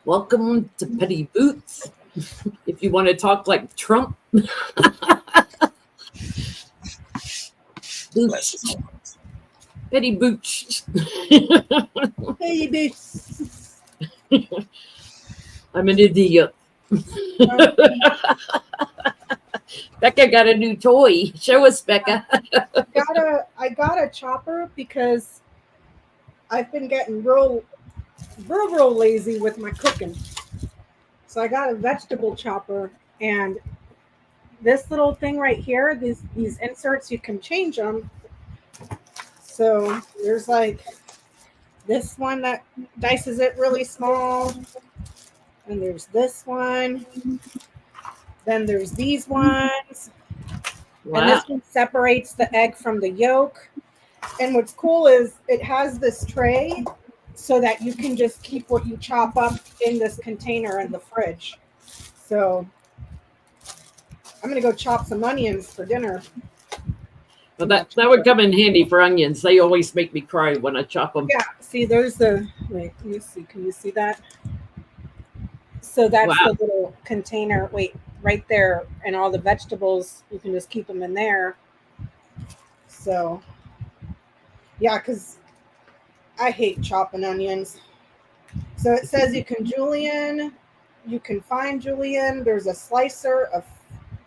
Welcome to Petty Boots. If you want to talk like Trump, Boots. Petty Boots. Hey, Boots. I'm an idiot. Becca got a new toy. Show us, Becca. I got a chopper because I've been getting real lazy with my cooking. So I got a vegetable chopper, and this little thing right here, these inserts, you can change them. So there's like this one that dices it really small, and there's this one. Then there's these ones. Wow. And this one separates the egg from the yolk. And what's cool is it has this tray so that you can just keep what you chop up in this container in the fridge. So I'm going to go chop some onions for dinner. Well, that would come in handy for onions. They always make me cry when I chop them. Yeah, see, there's the, wait, let me see. Can you see that? So that's the little container. Wait, right there. And all the vegetables, you can just keep them in there. So, yeah, because I hate chopping onions. So it says you can fine julienne. There's a slicer, a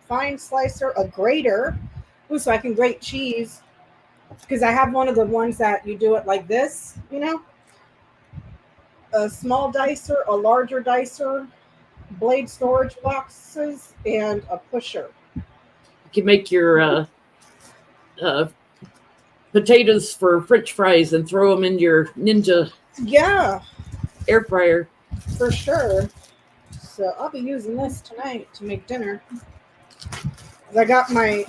fine slicer, a grater. Ooh, so I can grate cheese. Because I have one of the ones that you do it like this, you know. A small dicer, a larger dicer, blade storage boxes, and a pusher. You can make your potatoes for French fries and throw them in your Ninja air fryer. For sure. So I'll be using this tonight to make dinner. I got my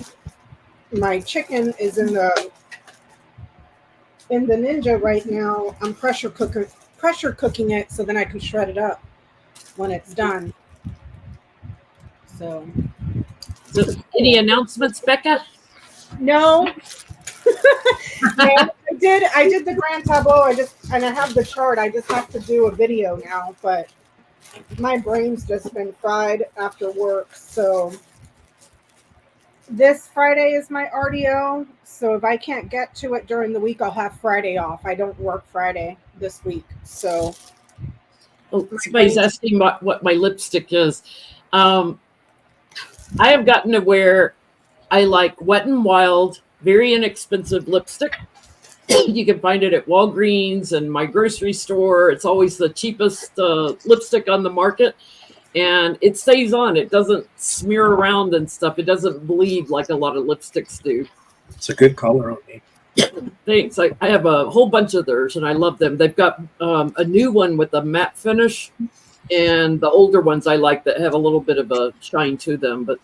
chicken is in the Ninja right now. I'm pressure cooking it so then I can shred it up when it's done. So any announcements, Becca? No. I did the grand tableau. I have the chart. I just have to do a video now, but my brain's just been fried after work. So this Friday is my RDO. So if I can't get to it during the week, I'll have Friday off. I don't work Friday this week. So somebody's asking what my lipstick is. I have gotten to where I like Wet n Wild, very inexpensive lipstick. You can find it at Walgreens and my grocery store. It's always the cheapest lipstick on the market. And it stays on. It doesn't smear around and stuff. It doesn't bleed like a lot of lipsticks do. It's a good color on me. Thanks. I have a whole bunch of theirs, and I love them. They've got a new one with a matte finish, and the older ones I like that have a little bit of a shine to them. But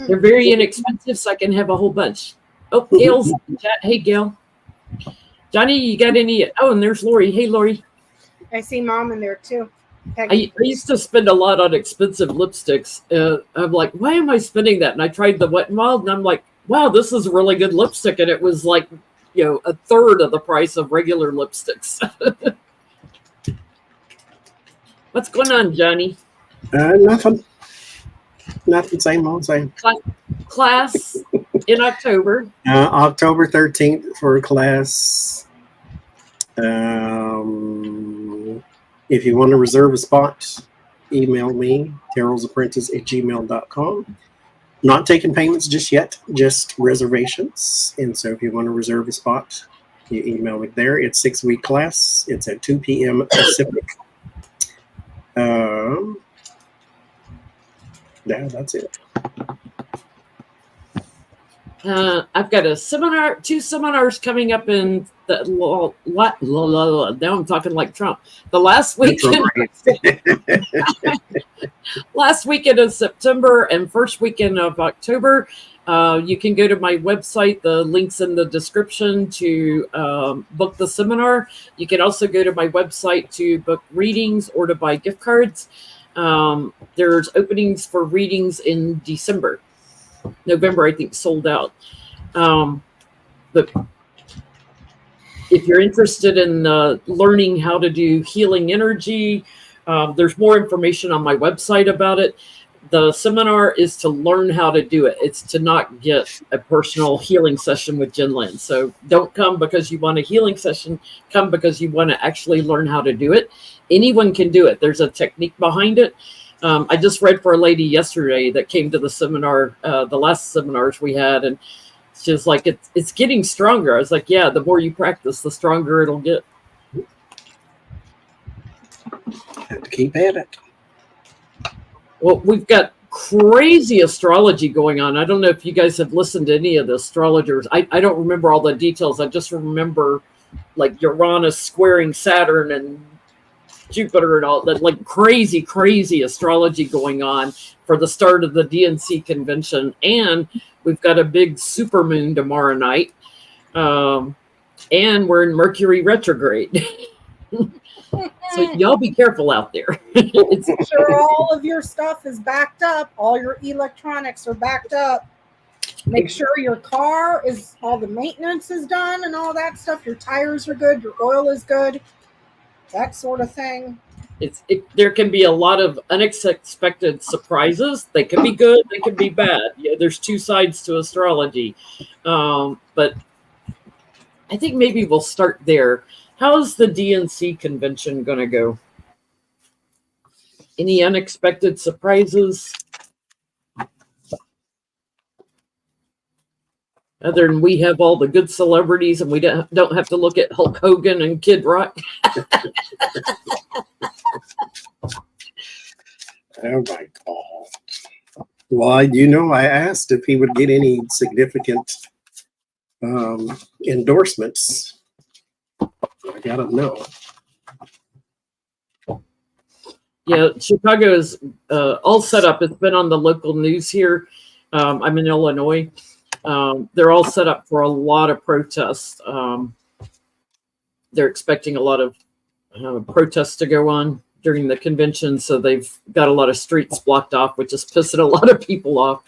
they're very inexpensive, so I can have a whole bunch. Oh, Gail's in the chat. Hey, Gail. Johnny, you got any? Oh, and there's Lori. Hey, Lori. I see Mom in there too. I used to spend a lot on expensive lipsticks. I'm like, why am I spending that? And I tried the Wet n Wild, and I'm like, wow, this is a really good lipstick. And it was like, a third of the price of regular lipsticks. What's going on, Johnny? Nothing. Nothing. Same old same. Class in October. October 13th for class. If you want to reserve a spot, email me, carolsapprentice@gmail.com. Not taking payments just yet, just reservations. And so if you want to reserve a spot, you email me there. It's 6-week class. It's at 2 p.m. Pacific. Yeah, that's it. I've got two seminars coming up in now I'm talking like Trump. The last weekend, last weekend of September and first weekend of October. You can go to my website. The link's in the description to book the seminar. You can also go to my website to book readings or to buy gift cards. There's openings for readings in December. November, I think, sold out. But if you're interested in learning how to do healing energy, there's more information on my website about it. The seminar is to learn how to do it. It's to not get a personal healing session with Jen Lin. So don't come because you want a healing session. Come because you want to actually learn how to do it. Anyone can do it. There's a technique behind it. I just read for a lady yesterday that came to the seminar, the last seminars we had, and she's like, it's getting stronger. I was like, yeah, the more you practice, the stronger it'll get. Have to keep at it. Well, we've got crazy astrology going on. I don't know if you guys have listened to any of the astrologers. I don't remember all the details. I just remember like Uranus squaring Saturn and Jupiter and all that, like crazy, crazy astrology going on for the start of the DNC convention. And we've got a big supermoon tomorrow night. And we're in Mercury retrograde. So y'all be careful out there. Make sure all of your stuff is backed up. All your electronics are backed up. Make sure your car is, all the maintenance is done and all that stuff. Your tires are good. Your oil is good. That sort of thing. There can be a lot of unexpected surprises. They can be good. They can be bad. Yeah, there's two sides to astrology. But I think maybe we'll start there. How's the DNC convention going to go? Any unexpected surprises? Other than we have all the good celebrities and we don't have to look at Hulk Hogan and Kid Rock. Oh my God. Well, I asked if he would get any significant endorsements. I gotta know. Yeah, Chicago is all set up. It's been on the local news here. I'm in Illinois. They're all set up for a lot of protests. They're expecting a lot of protests to go on during the convention, so they've got a lot of streets blocked off, which is pissing a lot of people off.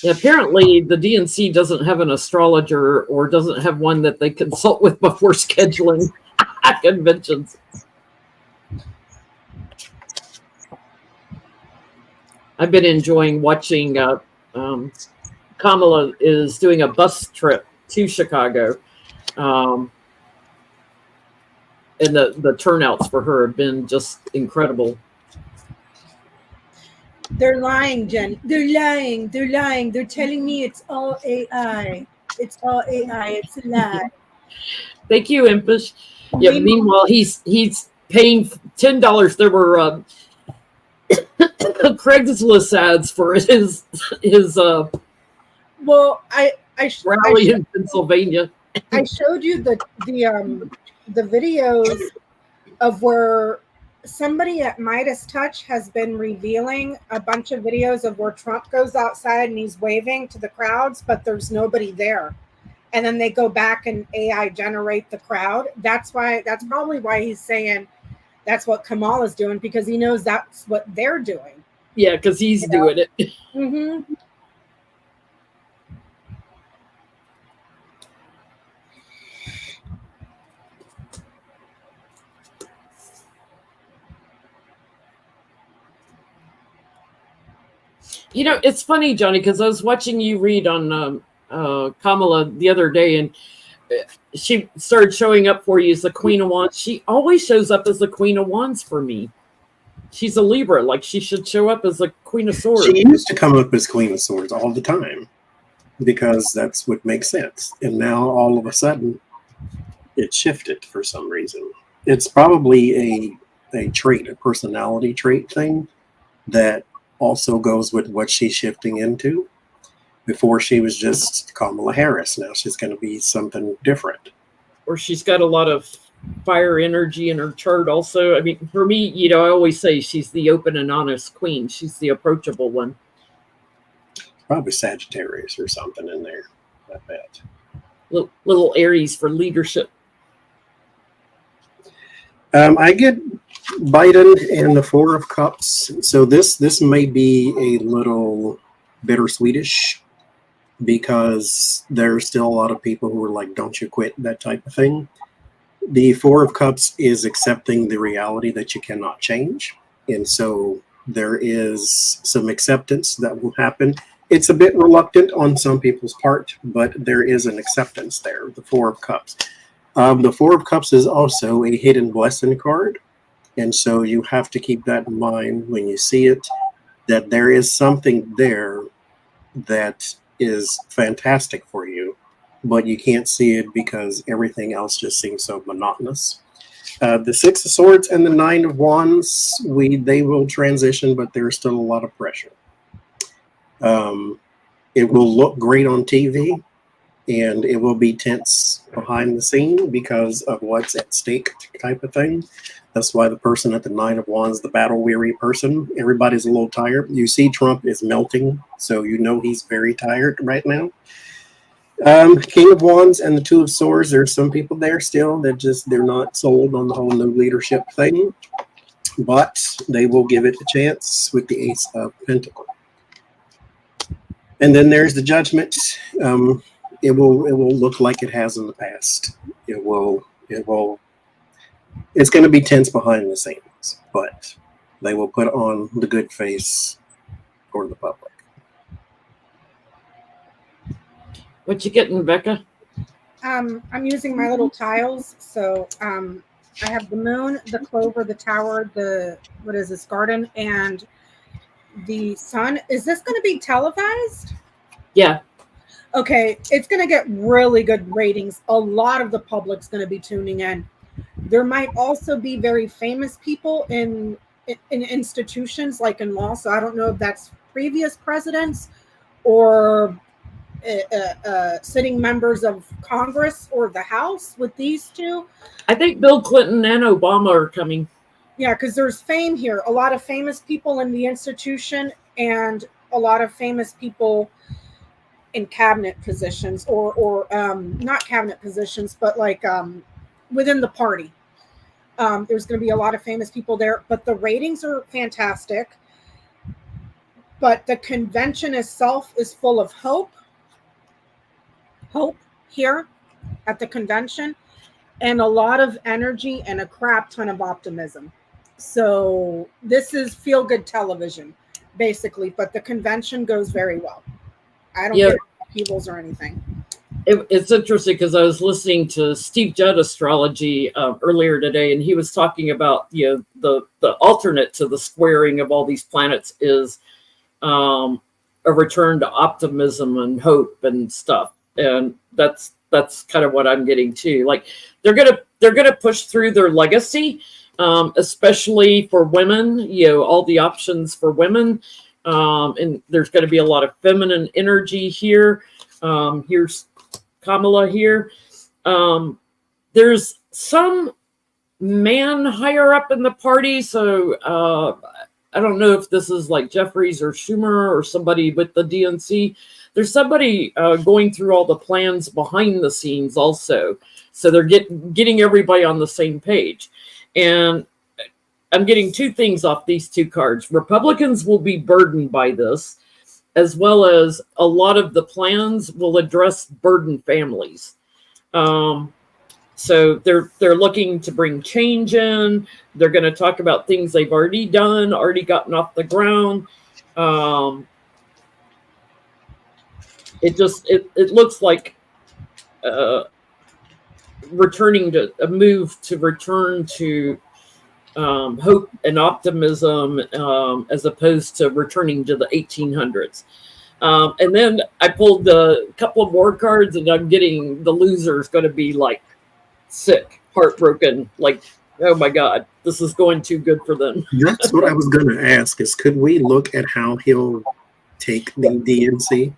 Yeah, apparently the DNC doesn't have an astrologer or doesn't have one that they consult with before scheduling conventions. I've been enjoying watching Kamala is doing a bus trip to Chicago. And the turnouts for her have been just incredible. They're lying, Jen. They're lying. They're lying. They're telling me it's all AI. It's all AI. It's a lie. Thank you, Impish. Yeah. Meanwhile, he's paying $10. There were Craigslist ads for his well, rally in Pennsylvania. I showed you the videos of where somebody at Midas Touch has been revealing a bunch of videos of where Trump goes outside and he's waving to the crowds, but there's nobody there. And then they go back and AI generate the crowd. That's probably why he's saying that's what Kamala's doing, because he knows that's what they're doing. Yeah, because he's doing it. Mm-hmm. You know, it's funny, Johnny, because I was watching you read on Kamala the other day, and she started showing up for you as the Queen of Wands. She always shows up as the Queen of Wands for me. She's a Libra, like she should show up as the Queen of Swords. She used to come up as Queen of Swords all the time because that's what makes sense. And now all of a sudden it shifted for some reason. It's probably a trait, a personality trait thing that also goes with what she's shifting into. Before she was just Kamala Harris. Now she's going to be something different. Or she's got a lot of fire energy in her chart also. I mean, for me, you know, I always say she's the open and honest queen. She's the approachable one. Probably Sagittarius or something in there, I bet. Little Aries for leadership. I get Biden and the Four of Cups. So this may be a little bittersweetish. because there's still a lot of people who are like, don't you quit, that type of thing. The Four of Cups is accepting the reality that you cannot change. And so there is some acceptance that will happen. It's a bit reluctant on some people's part, but there is an acceptance there, the Four of Cups. The Four of Cups is also a hidden blessing card. And so you have to keep that in mind when you see it, that there is something there that is fantastic for you, but you can't see it because everything else just seems so monotonous. The Six of Swords and the Nine of Wands, they will transition, but there's still a lot of pressure. It will look great on TV, and it will be tense behind the scene because of what's at stake type of thing. That's why the person at the Nine of Wands, the battle-weary person, everybody's a little tired. You see Trump is melting, so you know he's very tired right now. King of Wands and the Two of Swords, there's some people there still that they're not sold on the whole new leadership thing, but they will give it a chance with the Ace of Pentacles. And then there's the Judgment. It will look like it has in the past. It's going to be tense behind the scenes, but they will put on the good face for the public. What you getting, Becca? I'm using my little tiles. So I have the moon, the clover, the tower, what is this, garden, and the sun. Is this going to be televised? Yeah. Okay, it's going to get really good ratings. A lot of the public's going to be tuning in. There might also be very famous people in institutions like in law. So I don't know if that's previous presidents or sitting members of Congress or the House with these two. I think Bill Clinton and Obama are coming. Yeah, because there's fame here. A lot of famous people in the institution and a lot of famous people in cabinet positions or not cabinet positions, but like within the party. There's going to be a lot of famous people there, but the ratings are fantastic. But the convention itself is full of hope here at the convention, and a lot of energy and a crap ton of optimism. So this is feel-good television, basically, but the convention goes very well. I don't get upheavals or anything. It's interesting because I was listening to Steve Judd Astrology earlier today, and he was talking about the alternate to the squaring of all these planets is a return to optimism and hope and stuff, and that's kind of what I'm getting too. Like they're gonna push through their legacy, especially for women. All the options for women, and there's going to be a lot of feminine energy here. Here's Kamala here. There's some man higher up in the party, so I don't know if this is like Jeffries or Schumer or somebody with the DNC. There's somebody going through all the plans behind the scenes also, so they're getting everybody on the same page. And I'm getting two things off these two cards. Republicans will be burdened by this, as well as a lot of the plans will address burdened families. So they're looking to bring change in. They're going to talk about things they've already done, already gotten off the ground. It looks like returning to a move to return to hope and optimism as opposed to returning to the 1800s. And then I pulled a couple of more cards, and I'm getting the loser's going to be like sick, heartbroken, like, oh my God, this is going too good for them. That's what I was going to ask is, could we look at how he'll take the DNC?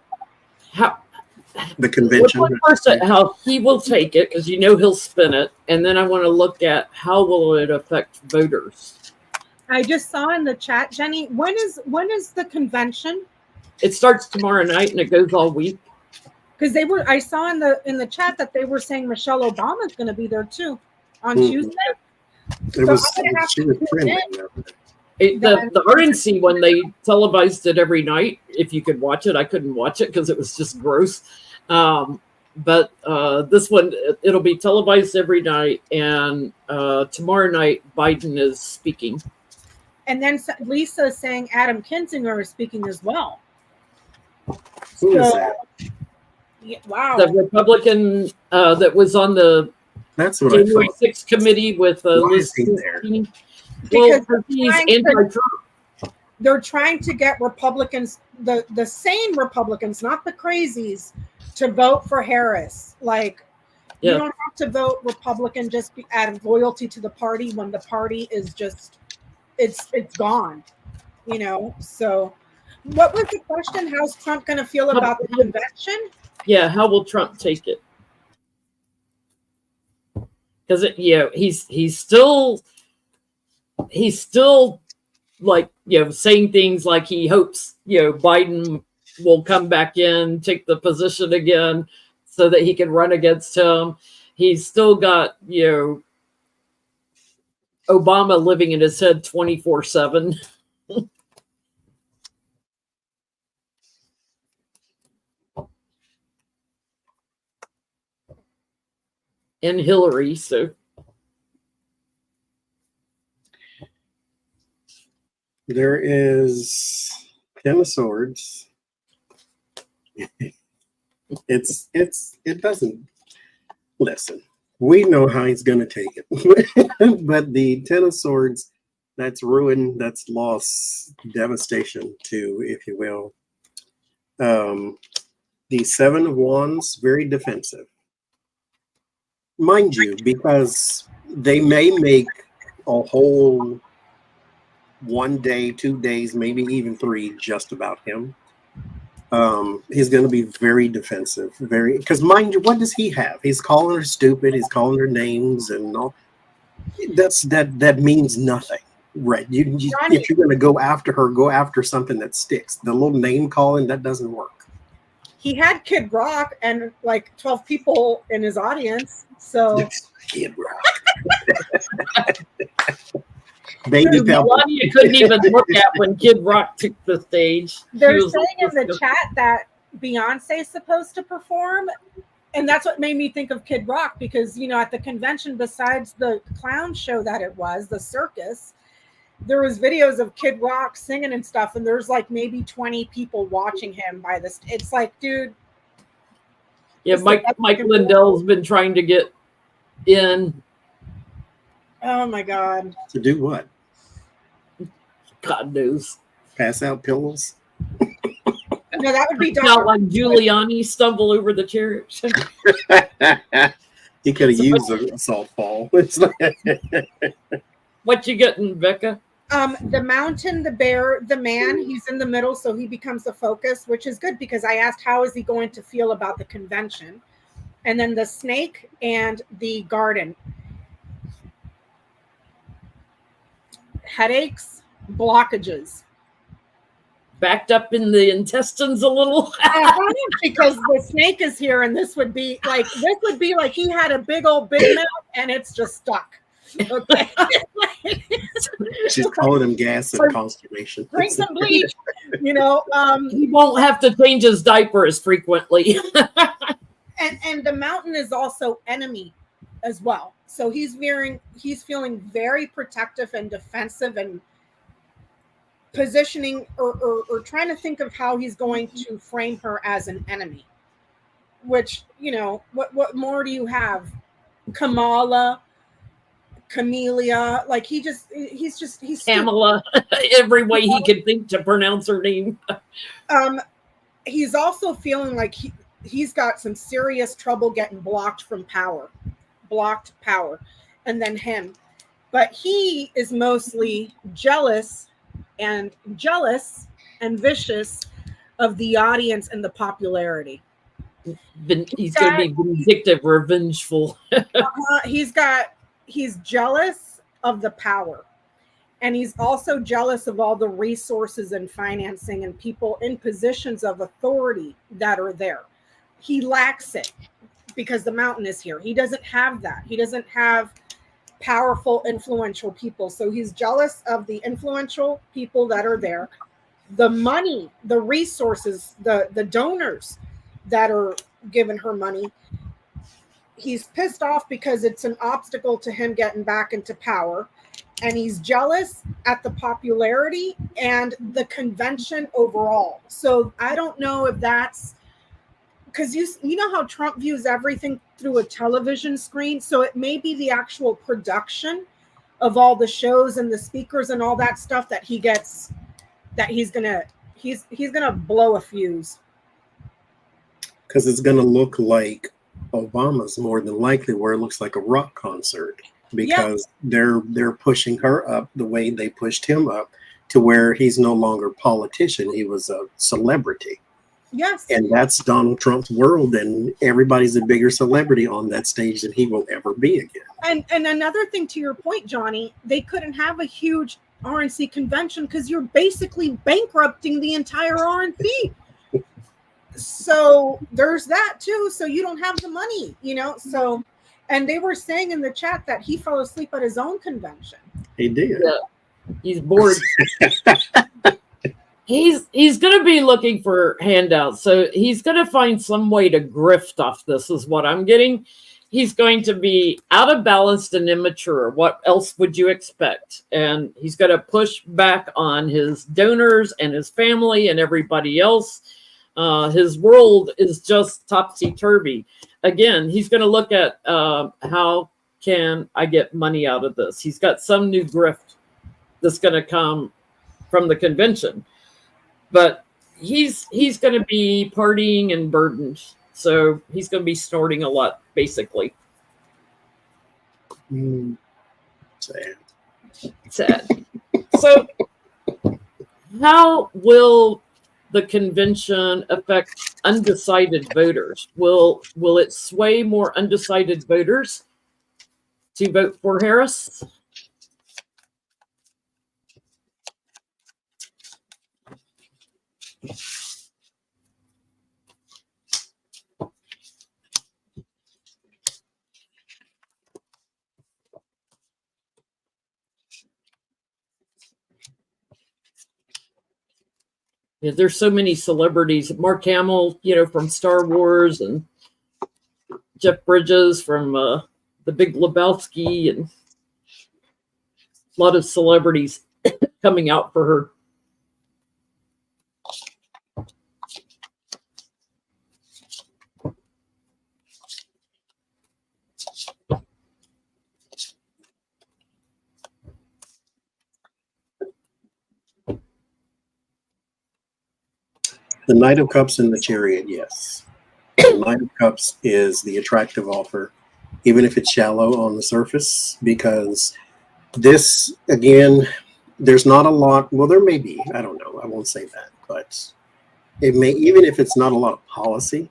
The convention? First, how he will take it, because he'll spin it, and then I want to look at how will it affect voters. I just saw in the chat, Jenny, when is the convention? It starts tomorrow night and it goes all week. Because I saw in the chat that they were saying Michelle Obama is going to be there too on Tuesday. She was trending. The RNC one, they televised it every night. If you could watch it, I couldn't watch it because it was just gross. But this one, it'll be televised every night. And tomorrow night, Biden is speaking. And then Lisa's saying Adam Kinzinger is speaking as well. Who is that? Yeah, wow. The Republican that was on the That's what January I thought. 6th committee with Why is he there? Because well, he's anti-Trump. they're trying to get Republicans, the sane Republicans, not the crazies, to vote for Harris. Like, you don't have to vote Republican just out of loyalty to the party when the party is just, it's gone, you know? So what was the question? How's Trump going to feel about the convention? Yeah, how will Trump take it? Because he's still like, saying things like he hopes, Biden will come back in, take the position again so that he can run against him. He's still got, Obama living in his head 24/7. And Hillary, so. There is 10 of Swords. It doesn't, listen, we know how he's going to take it. But the 10 of Swords, that's ruin, that's loss, devastation too, if you will. The 7 of Wands, very defensive. Mind you, because they may make a whole 1 day, 2 days, maybe even 3 just about him. He's going to be very defensive, because mind you, what does he have? He's calling her stupid. He's calling her names and all. That means nothing, right? If you're going to go after her, go after something that sticks. The little name calling, that doesn't work. He had Kid Rock and like 12 people in his audience. So Kid Rock. Baby Melania couldn't even look at when Kid Rock took the stage. They're saying in the chat that Beyonce is supposed to perform, and that's what made me think of Kid Rock, because at the convention, besides the clown show that it was, the circus, there was videos of Kid Rock singing and stuff, and there's like maybe 20 people watching him by this. It's like, dude. Yeah, Mike Lindell's been trying to get in. Oh my God. To do what? God knows. Pass out pillows? No, that would be not like Giuliani stumble over the chair. He could have used an assault ball. What you getting, Becca? The mountain, the bear, the man, he's in the middle, so he becomes the focus, which is good because I asked how is he going to feel about the convention. And then the snake and the garden. Headaches, blockages. Backed up in the intestines a little. Because the snake is here, and this would be like he had a big mouth and it's just stuck. Okay. She's calling him gas and consternation. Drink some bleach. He won't have to change his diaper as frequently. and the mountain is also enemy as well. So he's feeling very protective and defensive and positioning or trying to think of how he's going to frame her as an enemy. Which, what more do you have? Kamala, Camellia, like he's Kamala, every way he could think to pronounce her name. He's also feeling like he's got some serious trouble getting blocked power, and then him. But he is mostly jealous and vicious of the audience and the popularity. He's going to be vindictive, revengeful. He's jealous of the power, and he's also jealous of all the resources and financing and people in positions of authority that are there. He lacks it because the mountain is here. He doesn't have that. He doesn't have powerful, influential people. So he's jealous of the influential people that are there, the money, the resources, the donors that are giving her money. He's pissed off because it's an obstacle to him getting back into power. And he's jealous at the popularity and the convention overall. So I don't know if that's because you know how Trump views everything through a television screen. So it may be the actual production of all the shows and the speakers and all that stuff that he gets, that he's gonna blow a fuse. Because it's gonna look like Obama's more than likely, where it looks like a rock concert, because they're pushing her up the way they pushed him up, to where he's no longer a politician, he was a celebrity. Yes. And that's Donald Trump's world, and everybody's a bigger celebrity on that stage than he will ever be again. And another thing to your point, Johnny, they couldn't have a huge RNC convention because you're basically bankrupting the entire RNC. So there's that too. So you don't have the money, you know. So, and they were saying in the chat that he fell asleep at his own convention. He did. Yeah. He's bored. He's going to be looking for handouts. So he's going to find some way to grift off this, is what I'm getting. He's going to be out of balance and immature. What else would you expect? And he's going to push back on his donors and his family and everybody else. His world is just topsy-turvy. Again, he's going to look at how can I get money out of this? He's got some new grift that's going to come from the convention. But he's going to be partying and burdened. So he's going to be snorting a lot, basically. Sad. So how will the convention affect undecided voters? Will it sway more undecided voters to vote for Harris? Yeah, there's so many celebrities. Mark Hamill, from Star Wars, and Jeff Bridges from the Big Lebowski, and a lot of celebrities coming out for her. The Knight of Cups and the Chariot, yes. The Knight of Cups is the attractive offer, even if it's shallow on the surface, because this, again, there's not a lot. Well, there may be. I don't know. I won't say that. But it may, even if it's not a lot of policy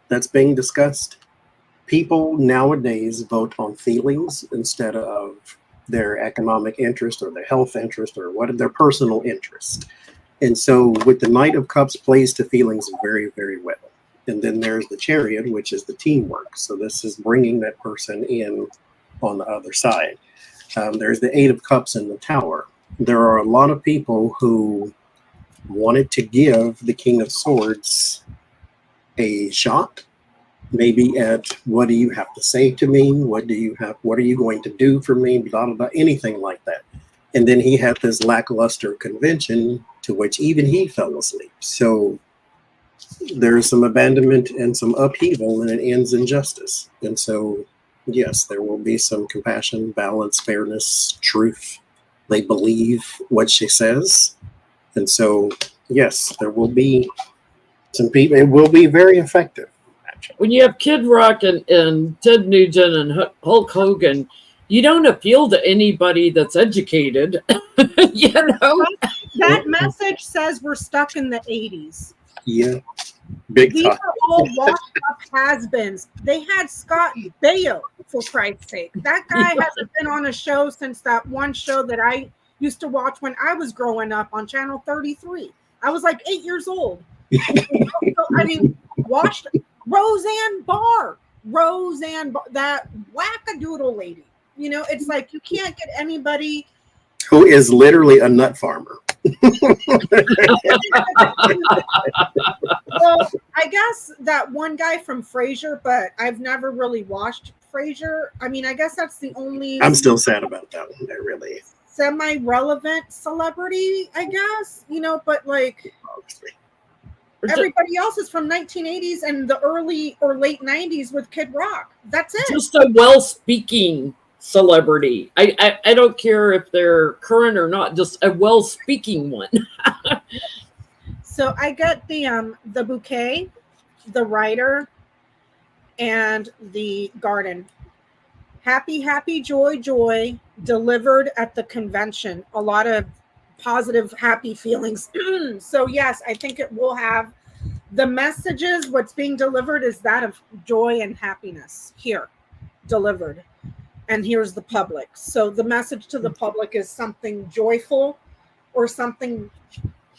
that's being discussed, people nowadays vote on feelings instead of their economic interest or their health interest or what their personal interest. And so with the Knight of Cups, plays to feelings very, very well. And then there's the Chariot, which is the teamwork. So this is bringing that person in on the other side. There's the Eight of Cups in the Tower. There are a lot of people who wanted to give the King of Swords a shot, maybe at what do you have to say to me? What are you going to do for me? Blah, blah, blah, anything like that. And then he had this lackluster convention to which even he fell asleep. So there's some abandonment and some upheaval, and it ends in justice. And so, yes, there will be some compassion, balance, fairness, truth. They believe what she says. And so, yes, there will be some people. It will be very effective, actually. When you have Kid Rock and Ted Nugent and Hulk Hogan, you don't appeal to anybody that's educated. That message says we're stuck in the 80s. Yeah. Big These time. are all washed up has-beens. They had Scott Baio, for Christ's sake. That guy hasn't been on a show since that one show that I used to watch when I was growing up on Channel 33. I was like 8 years old. Washed Roseanne Barr, that wackadoodle lady. You know, it's like you can't get anybody who is literally a nut farmer. Well, I guess that one guy from Frasier, but I've never really watched Frasier. I mean, I guess that's the only I'm still sad about that one. That really semi-relevant celebrity, I guess. You know, but like obviously. everybody else is from 1980s and the early or late 90s with Kid Rock. That's it. Just a well-speaking celebrity. I don't care if they're current or not, just a well-speaking one. So I get the bouquet, the writer, and the garden. Happy, happy, joy, joy, delivered at the convention. A lot of positive, happy feelings. So yes, I think it will have the messages. What's being delivered is that of joy and happiness here, delivered. And here's the public. So the message to the public is something joyful or something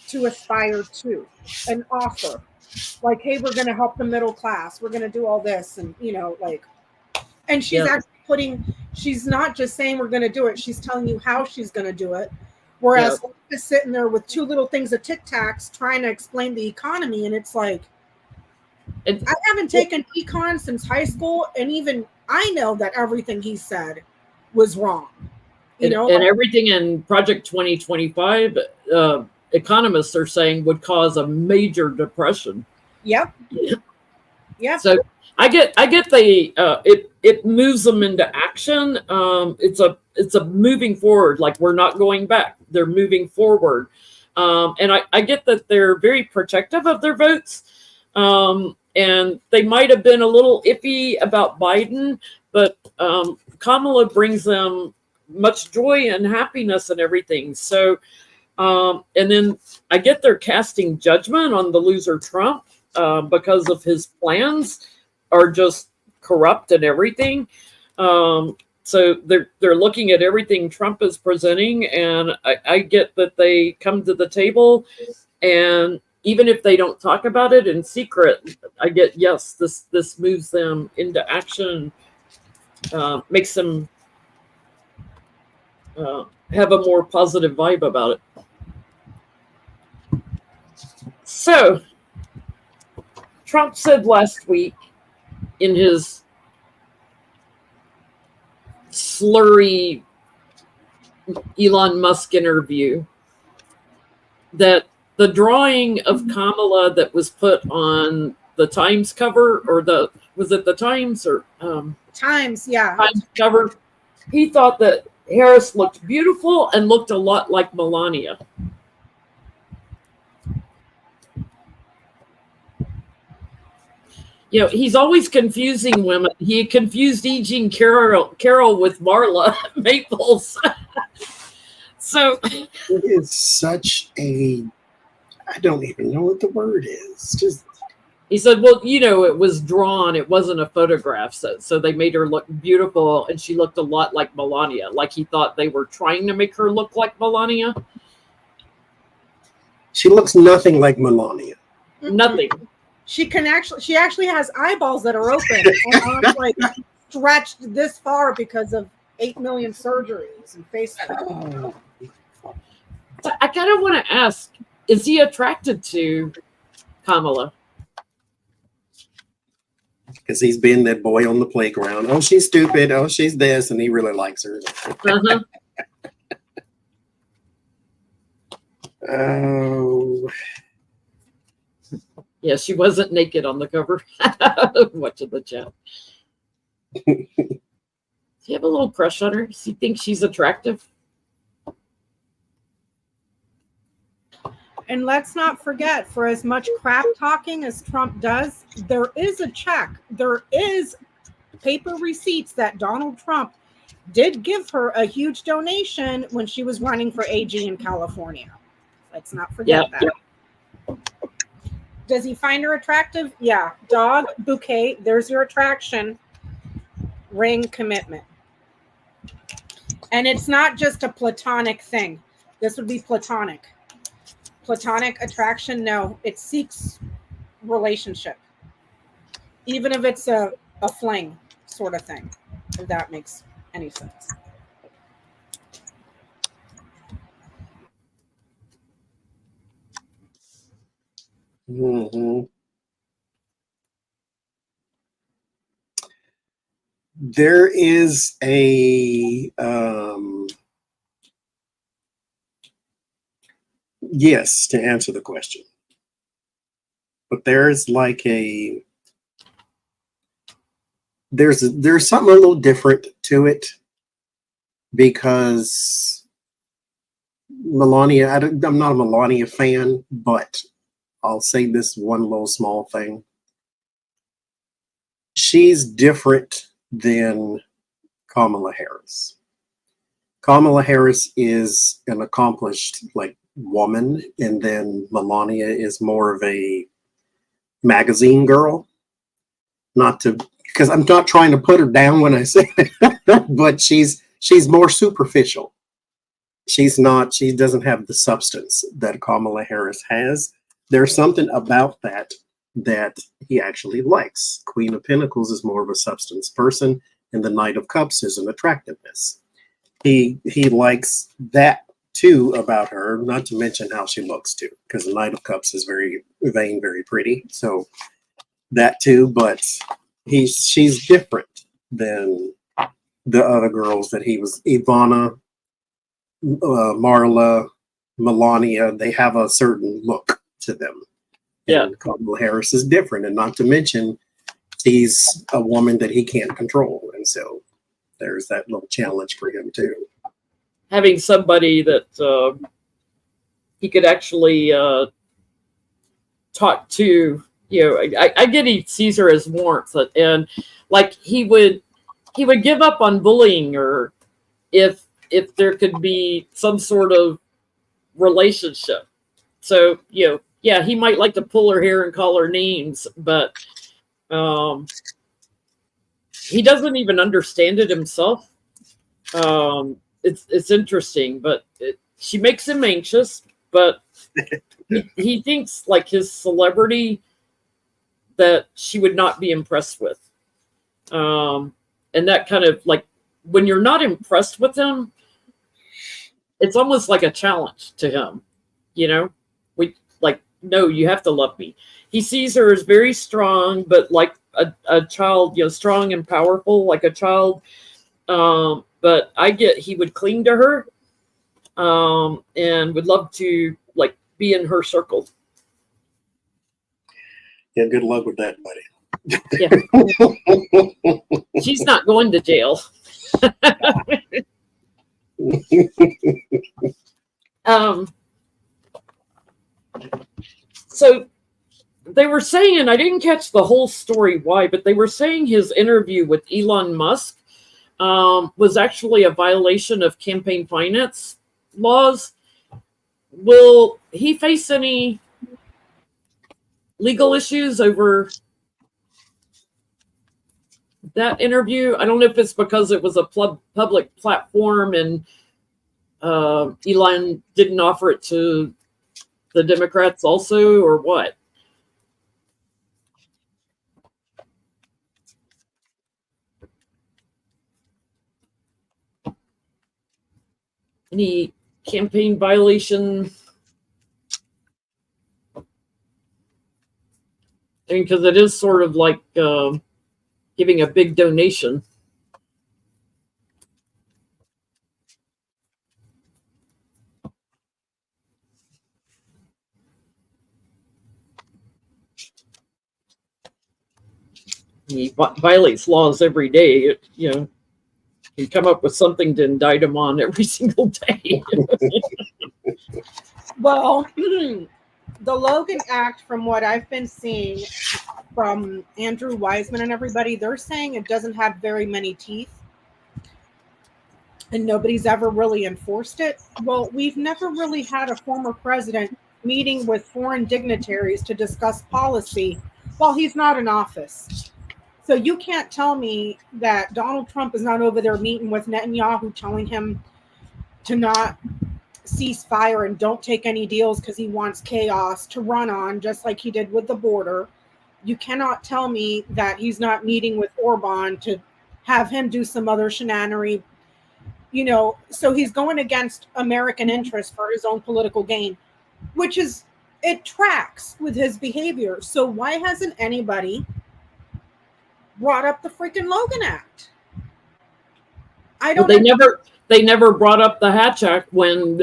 to aspire to, an offer. Like, hey, we're going to help the middle class. We're going to do all this. And, you know, like, and she's actually she's not just saying we're going to do it. She's telling you how she's going to do it. Whereas is sitting there with two little things of Tic Tacs trying to explain the economy. And it's like, I haven't taken econ since high school. And even I know that everything he said was wrong. You know, and everything in Project 2025, economists are saying would cause a major depression. Yep. Yeah. So I get the it moves them into action. It's a moving forward. Like, we're not going back. They're moving forward. And I get that they're very protective of their votes. And they might have been a little iffy about Biden, but Kamala brings them much joy and happiness and everything. So, and then I get they're casting judgment on the loser Trump because of his plans are just corrupt and everything. So they're looking at everything Trump is presenting, and I get that they come to the table, and even if they don't talk about it in secret, I get, yes, this moves them into action, makes them have a more positive vibe about it. So Trump said last week in his slurry Elon Musk interview that the drawing of Kamala that was put on the Times cover, or was it the Times or Times, yeah. Times cover, he thought that Harris looked beautiful and looked a lot like Melania. You know, he's always confusing women. He confused E. Jean Carroll with Marla Maples. So it is such a, I don't even know what the word is. Just he said, well, you know, it was drawn. It wasn't a photograph. So they made her look beautiful, and she looked a lot like Melania. Like he thought they were trying to make her look like Melania. She looks nothing like Melania. Nothing. She actually has eyeballs that are open and arms like stretched this far because of 8 million surgeries and face. So I kind of want to ask, is he attracted to Kamala? Because he's been that boy on the playground. Oh, she's stupid. Oh, she's this. And he really likes her. Uh-huh. Oh. Yeah, she wasn't naked on the cover. Much of the chat. Do you have a little crush on her? Does he think she's attractive? And let's not forget, for as much crap talking as Trump does, there is a check. There is paper receipts that Donald Trump did give her a huge donation when she was running for AG in California. Let's not forget that. Yeah. Does he find her attractive? Yeah. Dog, bouquet, there's your attraction. Ring, commitment. And it's not just a platonic thing. This would be platonic. Platonic attraction, no. It seeks relationship. Even if it's a fling sort of thing, if that makes any sense. Mhm. There is a yes to answer the question, but there's like there's something a little different to it because Melania. I'm not a Melania fan, but I'll say this one little small thing. She's different than Kamala Harris. Kamala Harris is an accomplished like woman, and then Melania is more of a magazine girl. Not to, because I'm not trying to put her down when I say that, but she's more superficial. She's not. She doesn't have the substance that Kamala Harris has. There's something about that he actually likes. Queen of Pentacles is more of a substance person, and the Knight of Cups is an attractiveness. He likes that too about her, not to mention how she looks too, because the Knight of Cups is very vain, very pretty. So that too, but she's different than the other girls that he was. Ivana, Marla, Melania, they have a certain look to them. Yeah. And Kamala Harris is different, and not to mention she's a woman that he can't control, and so there's that little challenge for him too. Having somebody that he could actually talk to, I get he sees her as warmth, and like he would give up on bullying her if there could be some sort of relationship. So yeah, he might like to pull her hair and call her names, but he doesn't even understand it himself. It's interesting, but she makes him anxious, but he thinks like his celebrity that she would not be impressed with. And that kind of like, when you're not impressed with him, it's almost like a challenge to him. No, you have to love me. He sees her as very strong, but like a child, strong and powerful, like a child. But I get he would cling to her, and would love to like be in her circle. Yeah, good luck with that, buddy. Yeah. She's not going to jail. So they were saying, and I didn't catch the whole story why, but they were saying his interview with Elon Musk was actually a violation of campaign finance laws. Will he face any legal issues over that interview? I don't know if it's because it was a public platform and Elon didn't offer it to the Democrats also, or what? Any campaign violation? I mean, because it is sort of like giving a big donation. He violates laws every day. You come up with something to indict him on every single day. Well, the Logan Act, from what I've been seeing from Andrew Wiseman and everybody, they're saying it doesn't have very many teeth and nobody's ever really enforced it. Well, we've never really had a former president meeting with foreign dignitaries to discuss policy while he's not in office. So you can't tell me that Donald Trump is not over there meeting with Netanyahu, telling him to not cease fire and don't take any deals because he wants chaos to run on, just like he did with the border. You cannot tell me that he's not meeting with Orban to have him do some other shenanery, you know. So he's going against American interests for his own political gain, which is, it tracks with his behavior. So why hasn't anybody brought up the freaking Logan Act? I don't know. They never brought up the Hatch Act when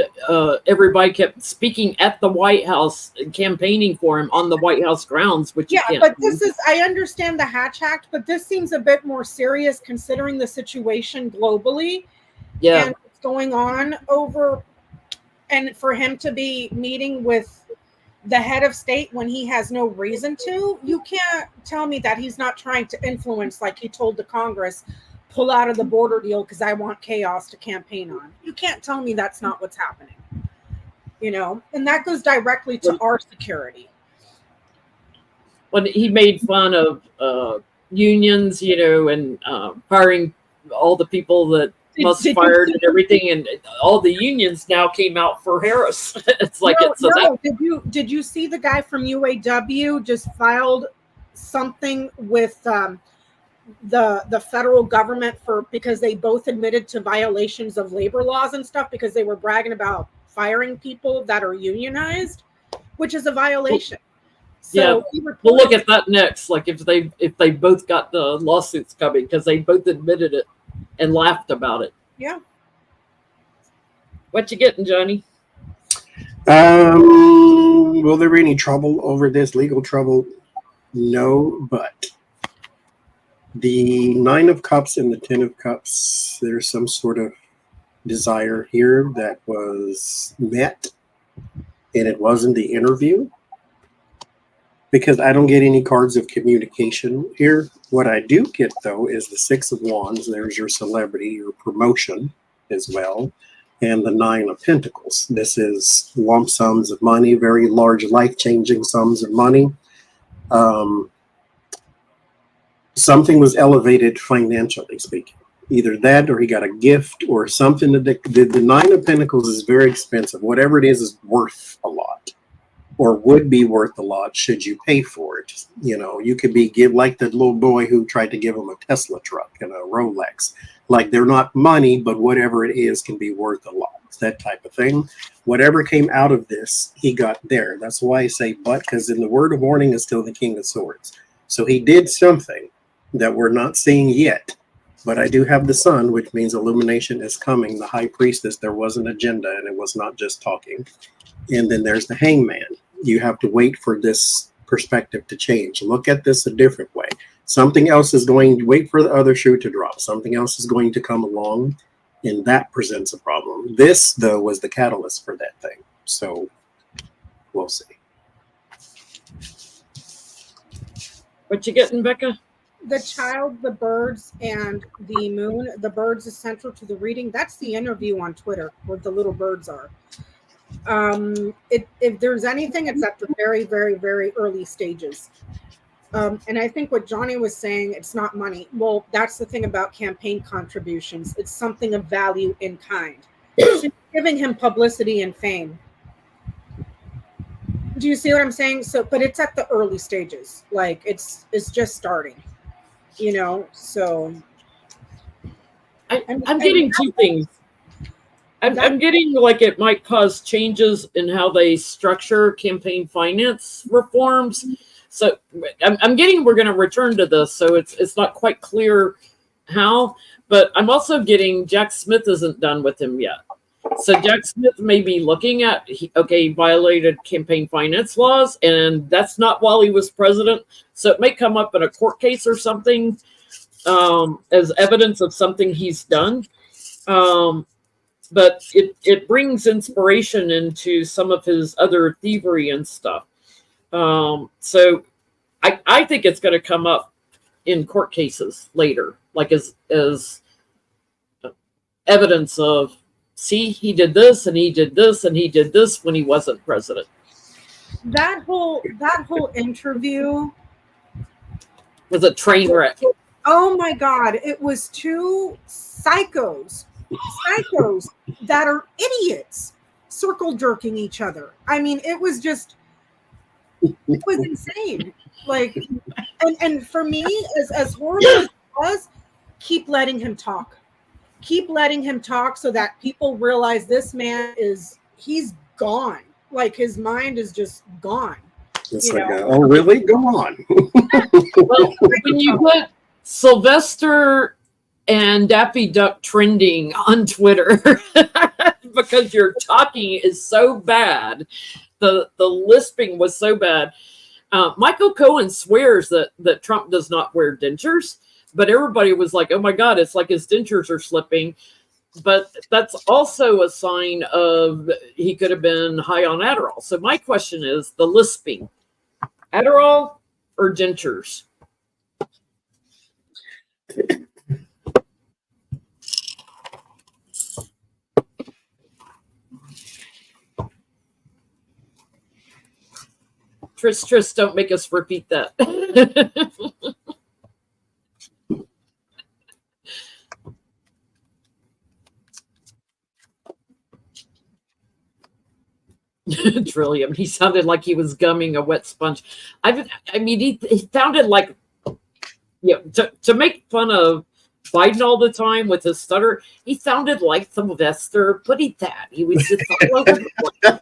everybody kept speaking at the White House, campaigning for him on the White House grounds, which Yeah, you can't but do. this is, I understand the Hatch Act, but this seems a bit more serious considering the situation globally Yeah. and what's going on over, and for him to be meeting with the head of state when he has no reason to. You can't tell me that he's not trying to influence, like he told the Congress, pull out of the border deal because I want chaos to campaign on. You can't tell me that's not what's happening, you know. And that goes directly to our security. When he made fun of unions, you know, and firing all the people that Musk fired and everything, and all the unions now came out for Harris. It's like Did you see the guy from UAW just filed something with the federal government because they both admitted to violations of labor laws and stuff because they were bragging about firing people that are unionized, which is a violation. So yeah, we'll look at that next. Like if they both got the lawsuits coming because they both admitted it and laughed about it. Yeah. What you getting, Johnny? Will there be any trouble over this? Legal trouble? No, but the 9 of Cups and the 10 of Cups, there's some sort of desire here that was met, and it wasn't the interview. Because I don't get any cards of communication here. What I do get, though, is the 6 of Wands. There's your celebrity, your promotion as well. And the 9 of Pentacles. This is lump sums of money, very large, life-changing sums of money. Something was elevated financially speaking. Either that or he got a gift or something. The 9 of Pentacles is very expensive. Whatever it is worth a lot. Or would be worth a lot should you pay for it. You know, you could give like the little boy who tried to give him a Tesla truck and a Rolex. Like they're not money, but whatever it is can be worth a lot. It's that type of thing. Whatever came out of this, he got there. That's why I say but, because in the word of warning is still the King of Swords. So he did something that we're not seeing yet. But I do have the Sun, which means illumination is coming. The High Priestess, there was an agenda and it was not just talking. And then there's the Hangman. You have to wait for this perspective to change. Look at this a different way. Something else is going to wait for the other shoe to drop. Something else is going to come along, and that presents a problem. This, though, was the catalyst for that thing. So we'll see. What you getting, Becca? The Child, the Birds, and the Moon. The Birds is central to the reading. That's the interview on Twitter where the little birds are. If there's anything, it's at the very, very, very early stages. And I think what Johnny was saying, it's not money. Well, that's the thing about campaign contributions. It's something of value in kind. So giving him publicity and fame. Do you see what I'm saying? So, but it's at the early stages. Like it's just starting, you know? So I'm getting two things. I'm getting like it might cause changes in how they structure campaign finance reforms. So I'm getting we're going to return to this. So it's not quite clear how, but I'm also getting Jack Smith isn't done with him yet. So Jack Smith may be looking at, he violated campaign finance laws, and that's not while he was president. So it may come up in a court case or something as evidence of something he's done. But it brings inspiration into some of his other thievery and stuff. So I think it's going to come up in court cases later, like as evidence of, see, he did this and he did this and he did this when he wasn't president. That whole interview was a train wreck. Oh my God. It was two psychos that are idiots circle jerking each other. I mean, it was insane. Like, and for me, as horrible as it was, keep letting him talk. Keep letting him talk so that people realize this man he's gone. Like his mind is just gone. It's like, oh, really? Go on. Well, when you put Sylvester and Daffy Duck trending on Twitter because your talking is so bad, the lisping was so bad. Michael Cohen swears that Trump does not wear dentures, but everybody was like, oh my God, it's like his dentures are slipping. But that's also a sign of he could have been high on Adderall. So my question is the lisping, Adderall or dentures? Tris, don't make us repeat that. Trillium. He sounded like he was gumming a wet sponge. I mean, he sounded like, to make fun of Biden all the time with his stutter, he sounded like Sylvester. Put it that. He was just all over the place.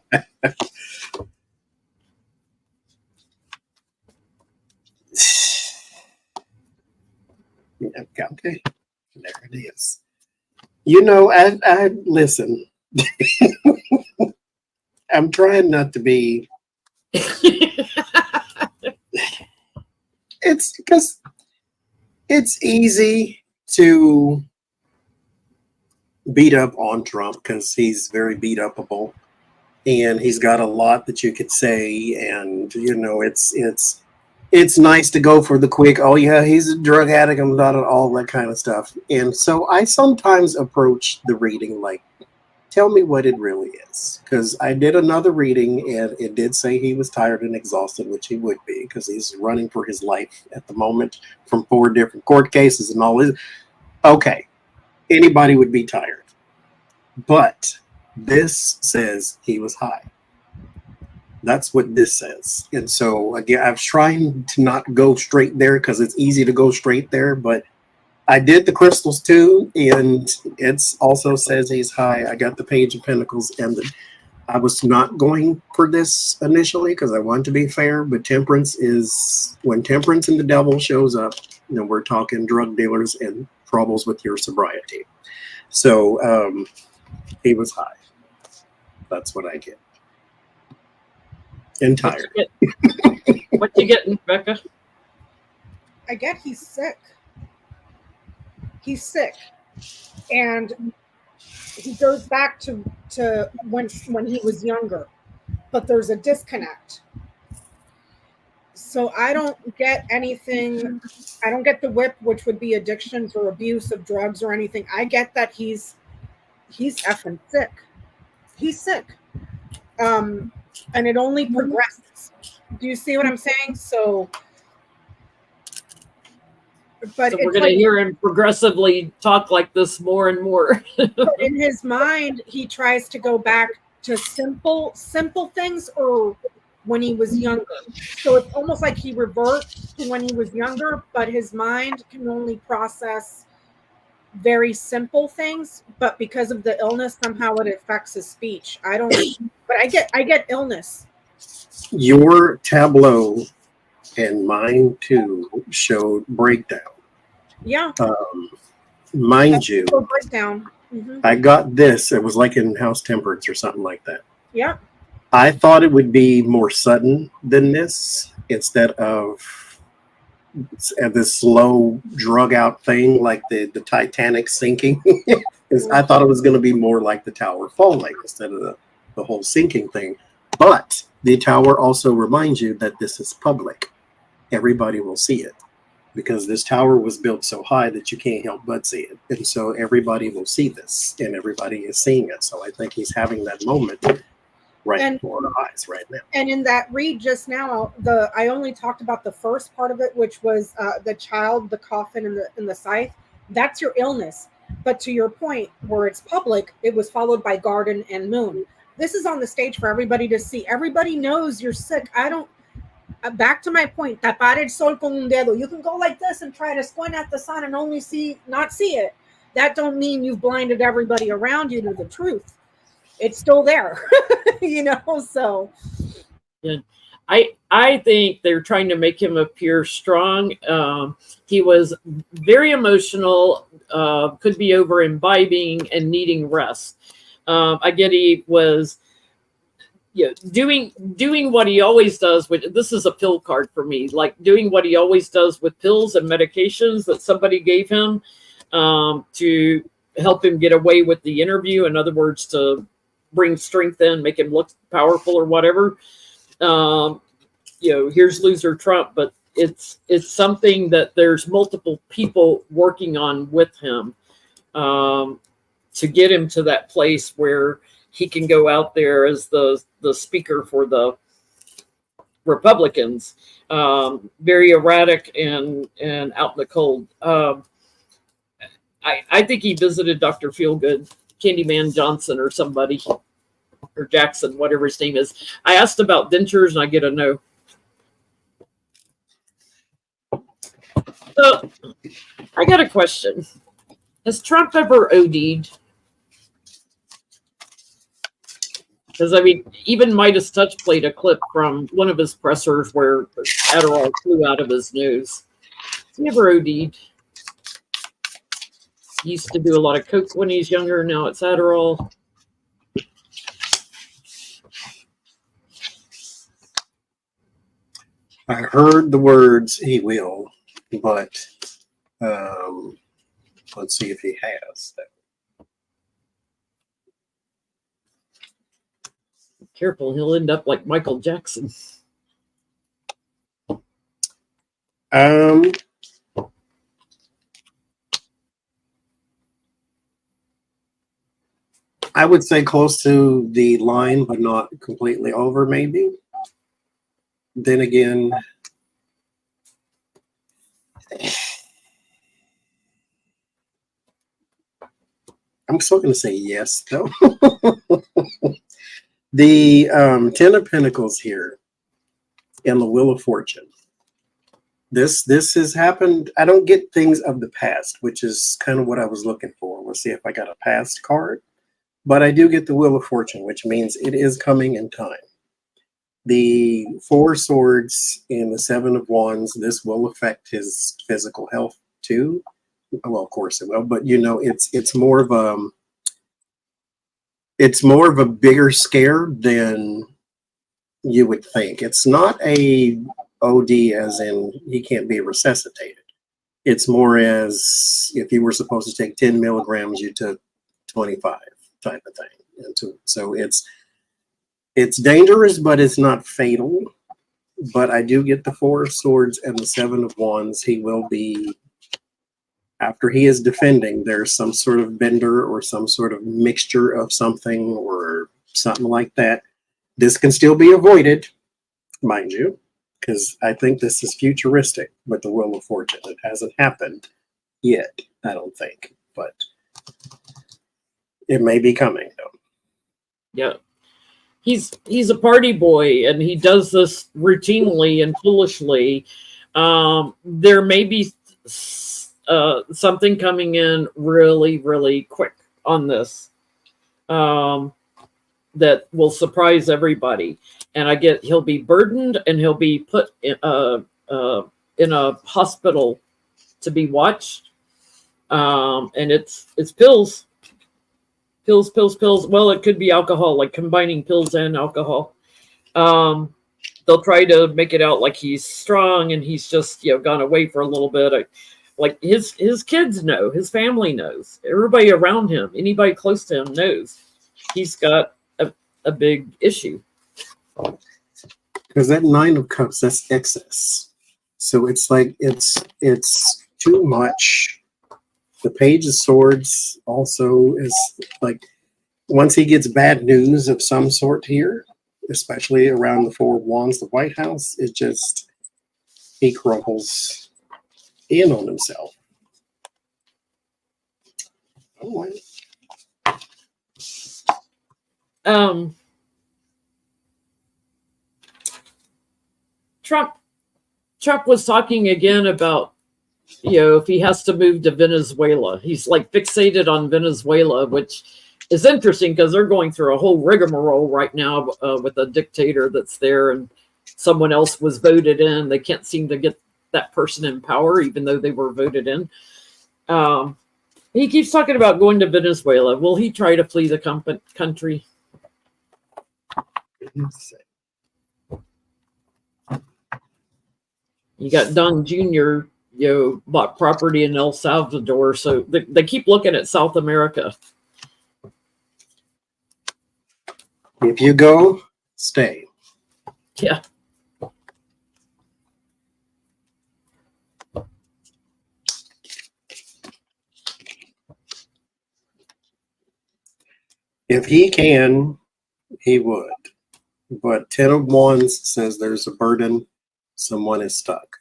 Okay, there it is. I listen. I'm trying not to be. It's because it's easy to beat up on Trump because he's very beat upable, and he's got a lot that you could say, and it's nice to go for the quick, oh yeah, he's a drug addict and all that kind of stuff. And so I sometimes approach the reading like, tell me what it really is. Because I did another reading and it did say he was tired and exhausted, which he would be because he's running for his life at the moment from 4 different court cases and all this. Okay, anybody would be tired. But this says he was high. That's what this says. And so, again, I'm trying to not go straight there because it's easy to go straight there. But I did the crystals too, and it also says he's high. I got the Page of Pentacles, and I was not going for this initially because I wanted to be fair. But Temperance is, when Temperance and the Devil shows up, we're talking drug dealers and troubles with your sobriety. So he was high. That's what I get. And tired. What you getting, Becca? I get he's sick. He's sick. And he goes back to when he was younger. But there's a disconnect. So I don't get anything. I don't get the whip, which would be addictions or abuse of drugs or anything. I get that he's effing sick. He's sick. And it only progresses. Do you see what I'm saying? So we're going to hear him progressively talk like this more and more. But in his mind, he tries to go back to simple things or when he was younger. So it's almost like he reverts to when he was younger, but his mind can only process very simple things, but because of the illness, somehow it affects his speech. I don't, but I get illness. Your tableau and mine too showed breakdown. Yeah. Mind you, breakdown. Mm-hmm. I got this. It was like in House Temperance or something like that. Yeah. I thought it would be more sudden than this instead of this slow drug out thing like the Titanic sinking. I thought it was going to be more like the tower falling instead of the whole sinking thing. But the tower also reminds you that this is public. Everybody will see it because this tower was built so high that you can't help but see it. And so everybody will see this and everybody is seeing it. So I think he's having that moment right before our eyes right now. And in that read just now, I only talked about the first part of it, which was the child, the coffin, and the scythe. That's your illness. But to your point, where it's public, it was followed by garden and moon. This is on the stage for everybody to see. Everybody knows you're sick. back to my point, tapar el sol con un dedo. You can go like this and try to squint at the sun and only not see it. That don't mean you've blinded everybody around you to the truth. It's still there, so. Yeah. I think they're trying to make him appear strong. He was very emotional, could be over imbibing and needing rest. I get he was doing what he always does. This is a pill card for me, like doing what he always does with pills and medications that somebody gave him to help him get away with the interview. In other words, to bring strength in, make him look powerful or whatever. Here's loser Trump, but it's something that there's multiple people working on with him to get him to that place where he can go out there as the speaker for the Republicans. Very erratic and out in the cold. I think he visited Dr. Feelgood, Candyman Johnson or somebody, or Jackson, whatever his name is. I asked about dentures and I get a no. So I got a question. Has Trump ever OD'd? Because, even Midas Touch played a clip from one of his pressers where Adderall flew out of his nose. He never OD'd. He used to do a lot of coke when he's younger. Now it's Adderall. I heard the words "he will," but let's see if he has. Careful, he'll end up like Michael Jackson. I would say close to the line, but not completely over, maybe. Then again, I'm still going to say yes, though. The Ten of Pentacles here and the Wheel of Fortune. This has happened. I don't get things of the past, which is kind of what I was looking for. Let's see if I got a past card. But I do get the Wheel of Fortune, which means it is coming in time. The Four Swords and the Seven of Wands, this will affect his physical health too. Well, of course it will, but it's more of a bigger scare than you would think. It's not a OD as in he can't be resuscitated. It's more as if you were supposed to take 10 milligrams, you took 25 type of thing. And so it's dangerous, but it's not fatal. But I do get the Four of Swords and the Seven of Wands. He will be, after he is defending, there's some sort of bender or some sort of mixture of something or something like that. This can still be avoided, mind you, because I think this is futuristic with the Wheel of Fortune. It hasn't happened yet, I don't think, but it may be coming, though. Yeah. He's a party boy, and he does this routinely and foolishly. There may be something coming in really, really quick on this that will surprise everybody. And I get he'll be burdened and he'll be put in a hospital to be watched. And it's pills. Pills. Well, it could be alcohol, like combining pills and alcohol. They'll try to make it out like he's strong and he's just gone away for a little bit. Like his kids know, his family knows, everybody around him, anybody close to him knows he's got a big issue. Because that Nine of Cups, that's excess. So it's like it's too much. The Page of Swords also is like, once he gets bad news of some sort here, especially around the Four of Wands, the White House, it just, he crumples in on himself. Oh, Trump was talking again about, if he has to move to Venezuela. He's like fixated on Venezuela, which is interesting because they're going through a whole rigmarole right now with a dictator that's there, and someone else was voted in. They can't seem to get that person in power, even though they were voted in. He keeps talking about going to Venezuela. Will he try to flee the country? You got Don Jr., bought property in El Salvador, so they keep looking at South America. If you go, stay. Yeah. If he can, he would. But 10 of Wands says there's a burden. Someone is stuck.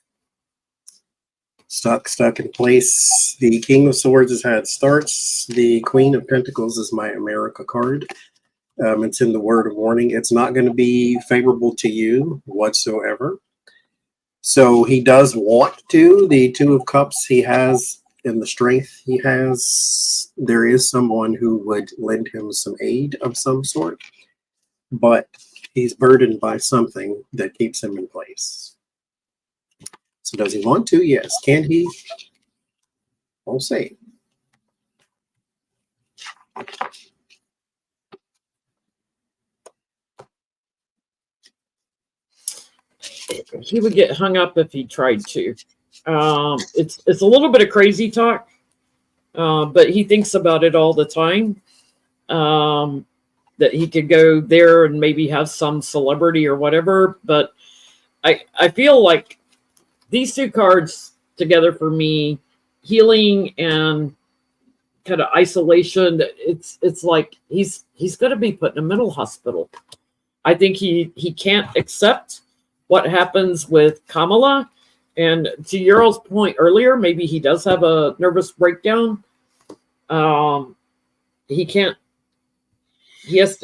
Stuck in place. The King of Swords has had starts. The Queen of Pentacles is my America card. It's in the word of warning. It's not going to be favorable to you whatsoever. So he does want to. The Two of Cups he has, and the strength he has, there is someone who would lend him some aid of some sort, but he's burdened by something that keeps him in place. So does he want to? Yes. Can he? We'll see. He would get hung up if he tried to. It's a little bit of crazy talk, but he thinks about it all the time. That he could go there and maybe have some celebrity or whatever. But I feel like these two cards together for me, healing and kind of isolation, it's like he's going to be put in a mental hospital. I think he can't accept what happens with Kamala. And to Ural's point earlier, maybe he does have a nervous breakdown. He can't. He has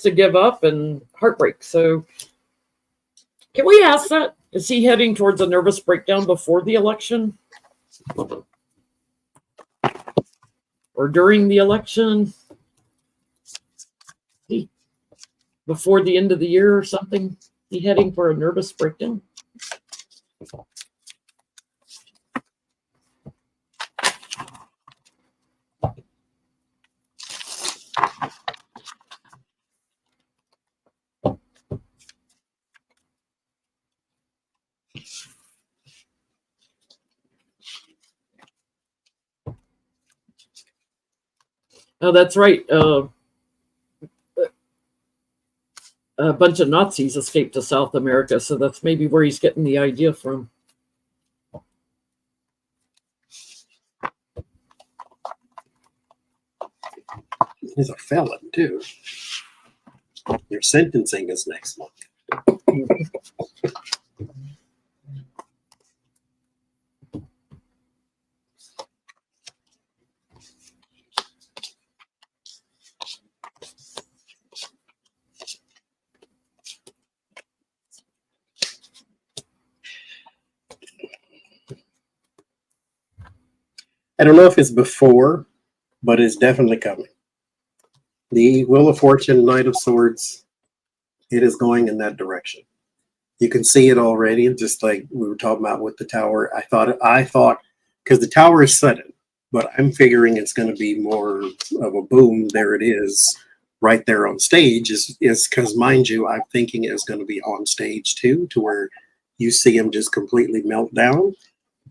to give up and heartbreak. So, can we ask that? Is he heading towards a nervous breakdown before the election, or during the election, before the end of the year or something? He heading for a nervous breakdown? Oh, that's right. A bunch of Nazis escaped to South America, so that's maybe where he's getting the idea from. He's a felon, too. Your sentencing is next month. I don't know if it's before, but it's definitely coming. The Wheel of Fortune, Knight of Swords, it is going in that direction. You can see it already, just like we were talking about with the Tower. I thought, because the Tower is sudden, but I'm figuring it's going to be more of a boom. There it is, right there on stage. Is because, mind you, I'm thinking it's going to be on stage too, to where you see him just completely melt down.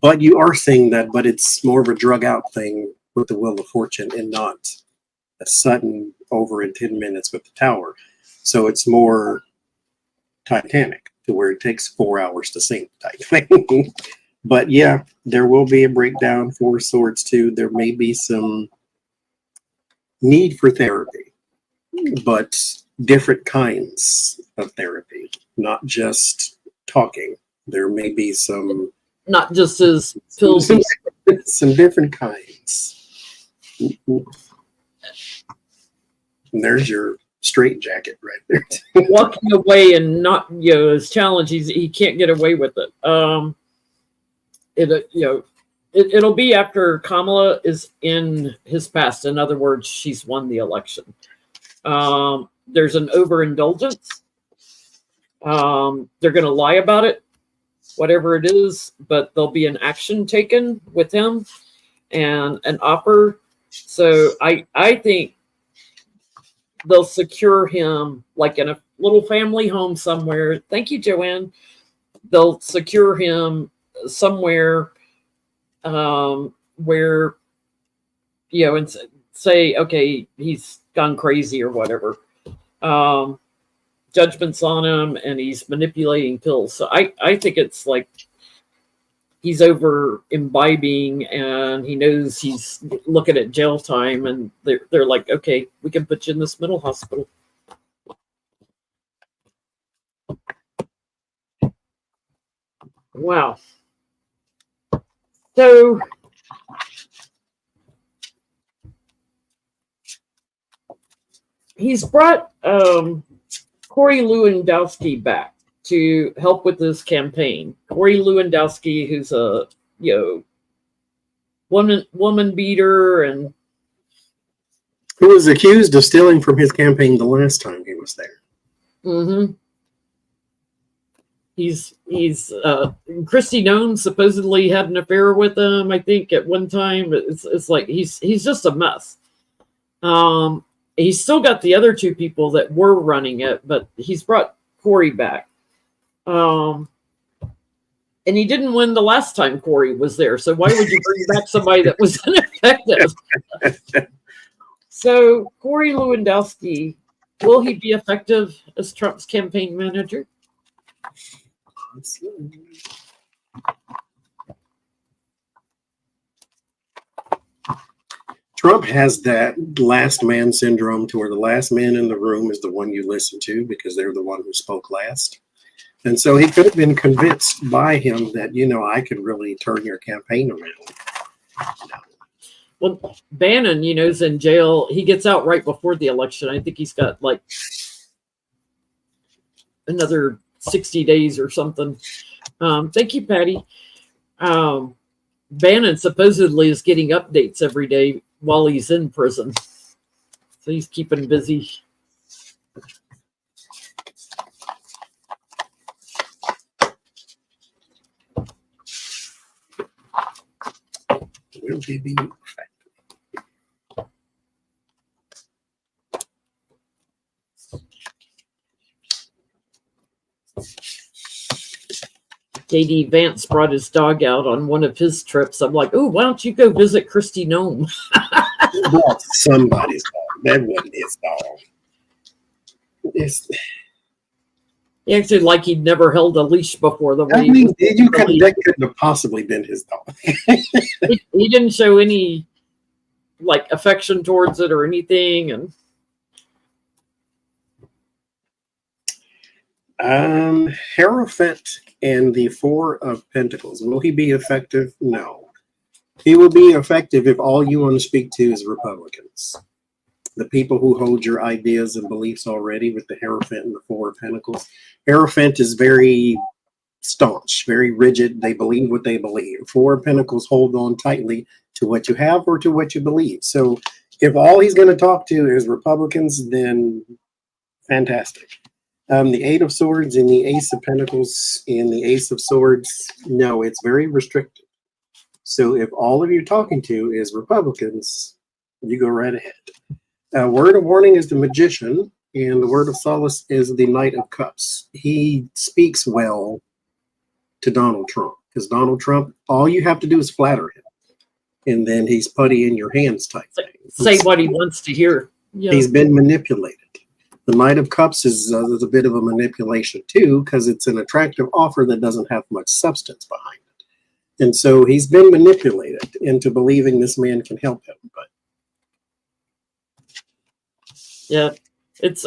But you are seeing that, but it's more of a drug out thing with the Wheel of Fortune and not a sudden over in 10 minutes with the Tower. So it's more Titanic, to where it takes 4 hours to sink type thing. But yeah, there will be a breakdown for Swords too. There may be some need for therapy, but different kinds of therapy, not just talking. There may be some... Not just his pills. Some different kinds. And there's your straitjacket right there. Walking away and not, his challenge, he can't get away with it. It'll be after Kamala is in his past. In other words, she's won the election. There's an overindulgence. They're going to lie about it, whatever it is, but there'll be an action taken with him and an offer. So I think they'll secure him like in a little family home somewhere. Thank you, Joanne. They'll secure him somewhere where, and say, okay, he's gone crazy or whatever. Judgments on him and he's manipulating pills. So I think it's like he's over imbibing and he knows he's looking at jail time and they're like, okay, we can put you in this mental hospital. Wow. So he's brought Corey Lewandowski back to help with this campaign. Corey Lewandowski, who's a woman beater and who was accused of stealing from his campaign the last time he was there. Mm-hmm. He's Kristi Noem supposedly had an affair with him, I think, at one time. It's like he's just a mess. He's still got the other two people that were running it, but he's brought Corey back. And he didn't win the last time Corey was there. So why would you bring back somebody that was ineffective? So Corey Lewandowski, will he be effective as Trump's campaign manager? Trump has that last man syndrome to where the last man in the room is the one you listen to because they're the one who spoke last. And so he could have been convinced by him that, I could really turn your campaign around. Well, Bannon, is in jail. He gets out right before the election. I think he's got like another 60 days or something. Thank you, Patty. Bannon supposedly is getting updates every day while he's in prison. So he's keeping busy. Will he be effective? JD Vance brought his dog out on one of his trips. I'm like, oh, why don't you go visit Kristi Noem? That's somebody's dog. That wasn't his dog. He acted like he'd never held a leash before. That couldn't have possibly been his dog. he didn't show any affection towards it or anything. And Hierophant and the Four of Pentacles. Will he be effective? No. He will be effective if all you want to speak to is Republicans. The people who hold your ideas and beliefs already with the Hierophant and the Four of Pentacles. Hierophant is very staunch, very rigid. They believe what they believe. Four of Pentacles hold on tightly to what you have or to what you believe. So if all he's going to talk to is Republicans, then fantastic. The Eight of Swords and the Ace of Pentacles and the Ace of Swords, no, it's very restricted. So if all of you're talking to is Republicans, you go right ahead. Word of warning is the Magician, and the word of solace is the Knight of Cups. He speaks well to Donald Trump, because Donald Trump, all you have to do is flatter him, and then he's putty in your hands type thing. Say what he wants to hear. Yeah. He's been manipulated. The Knight of Cups is a bit of a manipulation too, because it's an attractive offer that doesn't have much substance behind it. And so he's been manipulated into believing this man can help him. But yeah, it's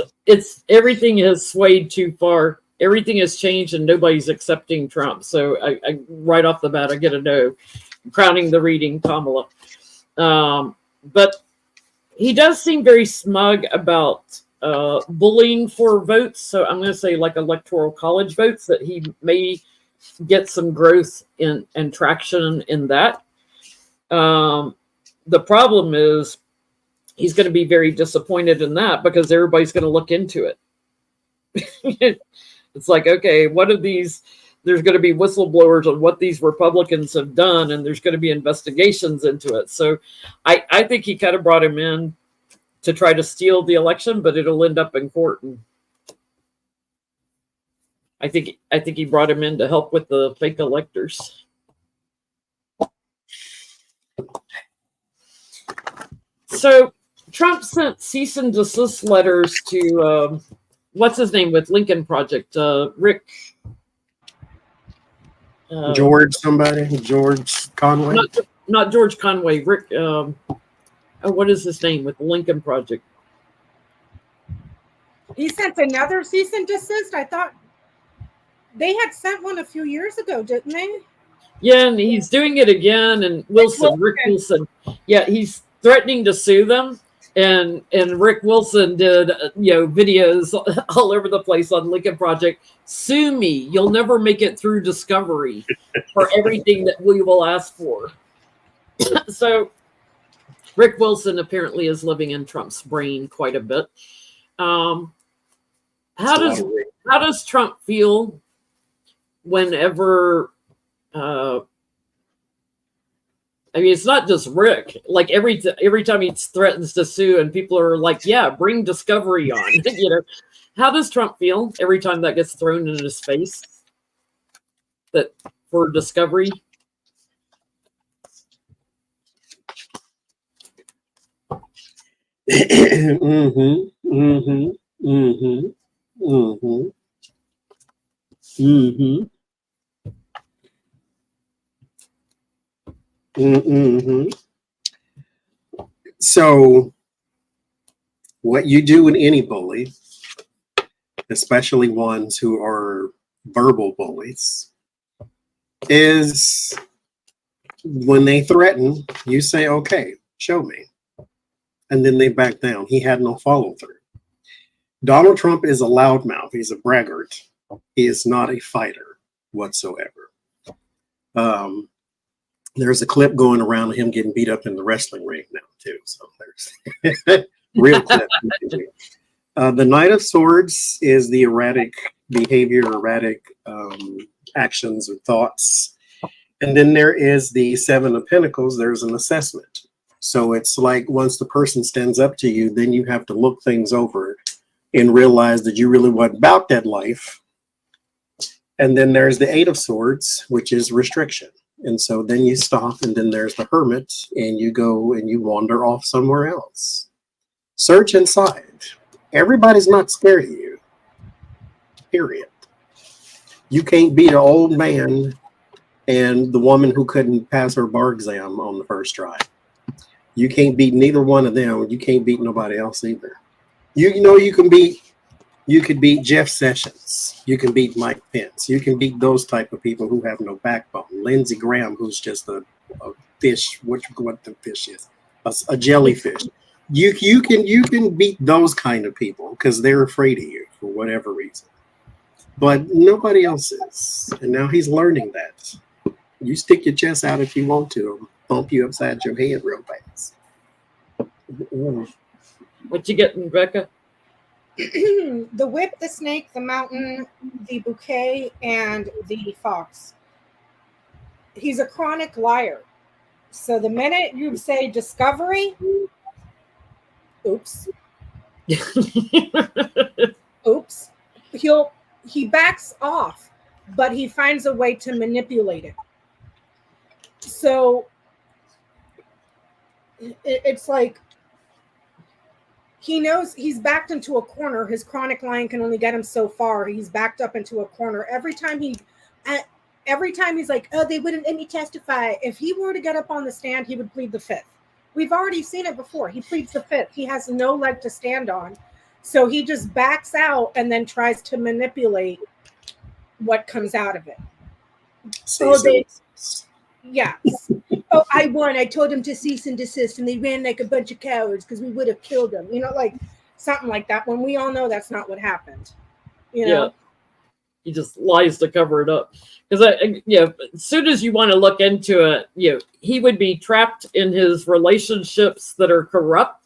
everything has swayed too far. Everything has changed and nobody's accepting Trump. So I right off the bat, I get a no. Crowning the reading, Kamala. But he does seem very smug about bullying for votes. So I'm going to say like electoral college votes, that he may get some growth in and traction in that. The problem is he's going to be very disappointed in that because everybody's going to look into it. It's like, okay, what are these? There's going to be whistleblowers on what these Republicans have done, and there's going to be investigations into it. So I think he kind of brought him in to try to steal the election, but it'll end up in court. And I think he brought him in to help with the fake electors. So Trump sent cease and desist letters to what's his name with Lincoln Project, Rick. George Conway. Not George Conway. Rick. What is his name with the Lincoln Project? He sent another cease and desist. I thought they had sent one a few years ago, didn't they? Yeah, and he's doing it again. And Rick Wilson. Yeah, he's threatening to sue them. And Rick Wilson did videos all over the place on Lincoln Project. Sue me. You'll never make it through discovery for everything that we will ask for. So Rick Wilson apparently is living in Trump's brain quite a bit. How does Trump feel whenever? It's not just Rick. Like every time he threatens to sue, and people are like, "Yeah, bring discovery on." How does Trump feel every time that gets thrown in his face? That for discovery. Mm-hmm. Mm-hmm. Mm-hmm. Mm-hmm. Mm-hmm. Mm-hmm. So, what you do in any bully, especially ones who are verbal bullies, is when they threaten, you say, "Okay, show me." And then they back down. He had no follow through. Donald Trump is a loudmouth. He's a braggart. He is not a fighter whatsoever. There's a clip going around of him getting beat up in the wrestling ring now, too. So there's real clip. The Knight of Swords is the erratic behavior, erratic actions or thoughts. And then there is the Seven of Pentacles. There's an assessment. So it's like once the person stands up to you, then you have to look things over and realize that you really wasn't about that life. And then there's the Eight of Swords, which is restriction. And so then you stop, and then there's the Hermit, and you go and you wander off somewhere else. Search inside. Everybody's not scared of you. Period. You can't beat an old man and the woman who couldn't pass her bar exam on the first try. You can't beat neither one of them. You can't beat nobody else either. You could beat Jeff Sessions. You can beat Mike Pence. You can beat those type of people who have no backbone. Lindsey Graham, who's just a fish. What the fish is? A jellyfish. You can beat those kind of people because they're afraid of you for whatever reason. But nobody else is. And now he's learning that. You stick your chest out if you want to. Bump you upside your head real fast. What you getting, Rebecca? The whip, the snake, the mountain, the bouquet, and the fox. He's a chronic liar. So the minute you say discovery, oops. Oops. He backs off, but he finds a way to manipulate it. So it's like he knows he's backed into a corner. His chronic lying can only get him so far. He's backed up into a corner. Every time he's like, "Oh, they wouldn't let me testify." If he were to get up on the stand, he would plead the fifth. We've already seen it before. He pleads the fifth. He has no leg to stand on. So he just backs out and then tries to manipulate what comes out of it. So yeah. Oh, I won. I told him to cease and desist, and they ran like a bunch of cowards because we would have killed them. something like that, when we all know that's not what happened. You know? Yeah. He just lies to cover it up. Because as soon as you want to look into it, he would be trapped in his relationships that are corrupt,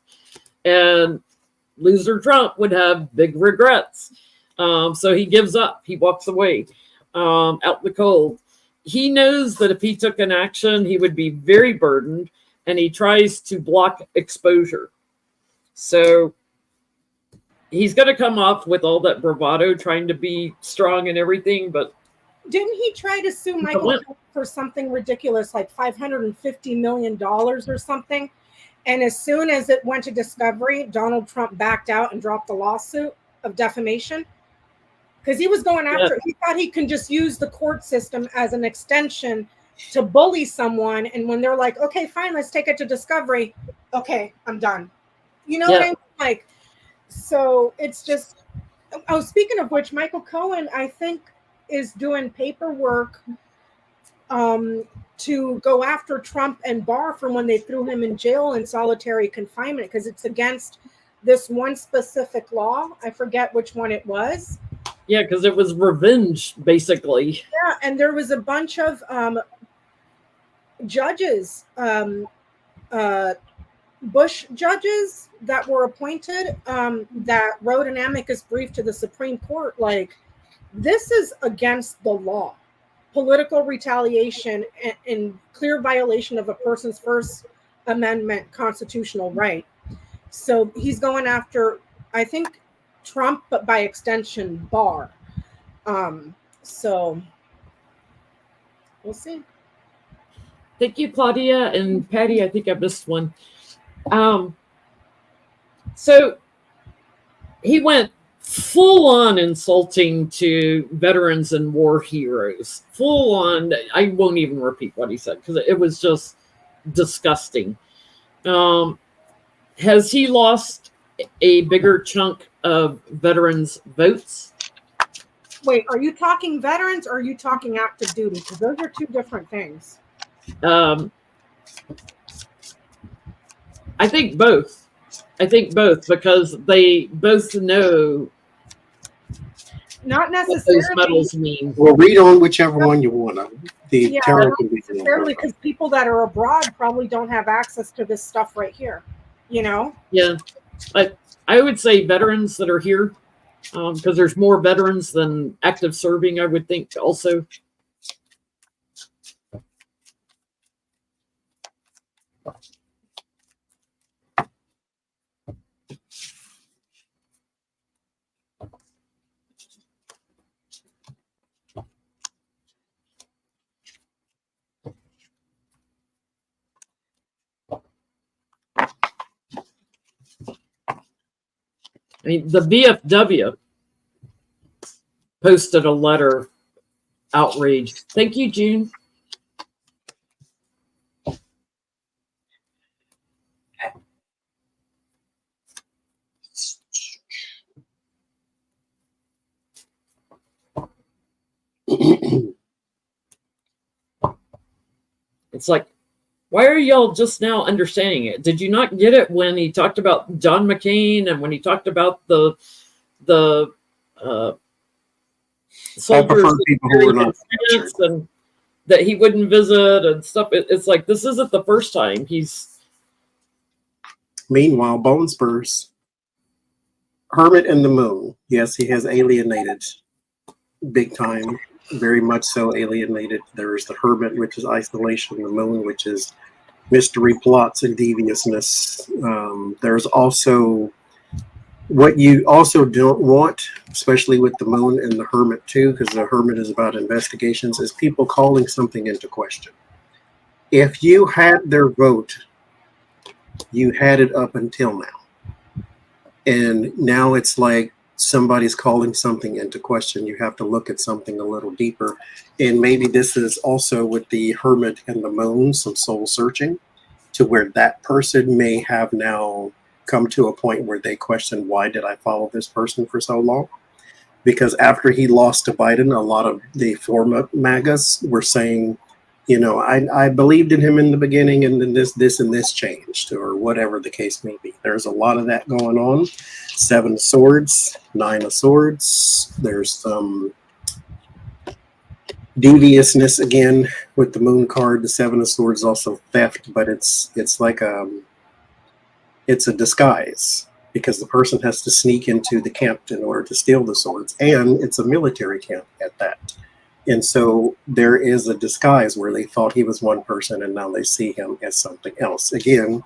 and loser Trump would have big regrets. So he gives up. He walks away out in the cold. He knows that if he took an action, he would be very burdened, and he tries to block exposure. So he's going to come off with all that bravado, trying to be strong and everything, but didn't he try to sue Michael for something ridiculous, like $550 million or something? And as soon as it went to discovery, Donald Trump backed out and dropped the lawsuit of defamation, because he was going after it. He thought he can just use the court system as an extension to bully someone. And when they're like, okay, fine, let's take it to discovery. Okay, I'm done. You know what I mean? Like, so it's just, oh, speaking of which, Michael Cohen, I think, is doing paperwork to go after Trump and Barr from when they threw him in jail in solitary confinement, because it's against this one specific law. I forget which one it was. Yeah, because it was revenge, basically. Yeah, and there was a bunch of judges, Bush judges that were appointed that wrote an amicus brief to the Supreme Court. Like, this is against the law. Political retaliation and clear violation of a person's First Amendment constitutional right. So he's going after, I think, Trump, but by extension, Barr. So we'll see. Thank you, Claudia and Patty. I think I missed one. So he went full on insulting to veterans and war heroes. Full on. I won't even repeat what he said because it was just disgusting. Has he lost a bigger chunk of veterans' votes? Wait, are you talking veterans or are you talking active duty? Because those are two different things. I think both. Because they both know not necessarily what those medals mean. Well, read on whichever one you want. Tarot can be necessarily, because people that are abroad probably don't have access to this stuff right here. You know? Yeah, I would say veterans that are here, because there's more veterans than active serving, I would think also. I mean, the VFW posted a letter outraged. Thank you, June. It's like, why are y'all just now understanding it? Did you not get it when he talked about John McCain and when he talked about the soldiers and that he wouldn't visit and stuff? It's like, this isn't the first time he's. Meanwhile, Bone Spurs, Hermit and the Moon. Yes, he has alienated big time. Very much so alienated. There's the Hermit, which is isolation, the Moon, which is mystery plots and deviousness. There's also what you also don't want, especially with the Moon and the Hermit too, because the Hermit is about investigations, is people calling something into question. If you had their vote, you had it up until now. And now it's like, somebody's calling something into question. You have to look at something a little deeper. And maybe this is also with the Hermit and the Moon, some soul searching, to where that person may have now come to a point where they question, why did I follow this person for so long? Because after he lost to Biden, a lot of the former MAGAs were saying I believed in him in the beginning, and then this and this changed, or whatever the case may be. There's a lot of that going on. 7 of Swords, 9 of Swords. There's some deviousness again with the Moon card. The 7 of Swords also theft, but it's like it's a disguise, because the person has to sneak into the camp in order to steal the swords, and it's a military camp at that. And so there is a disguise where they thought he was one person, and now they see him as something else. Again,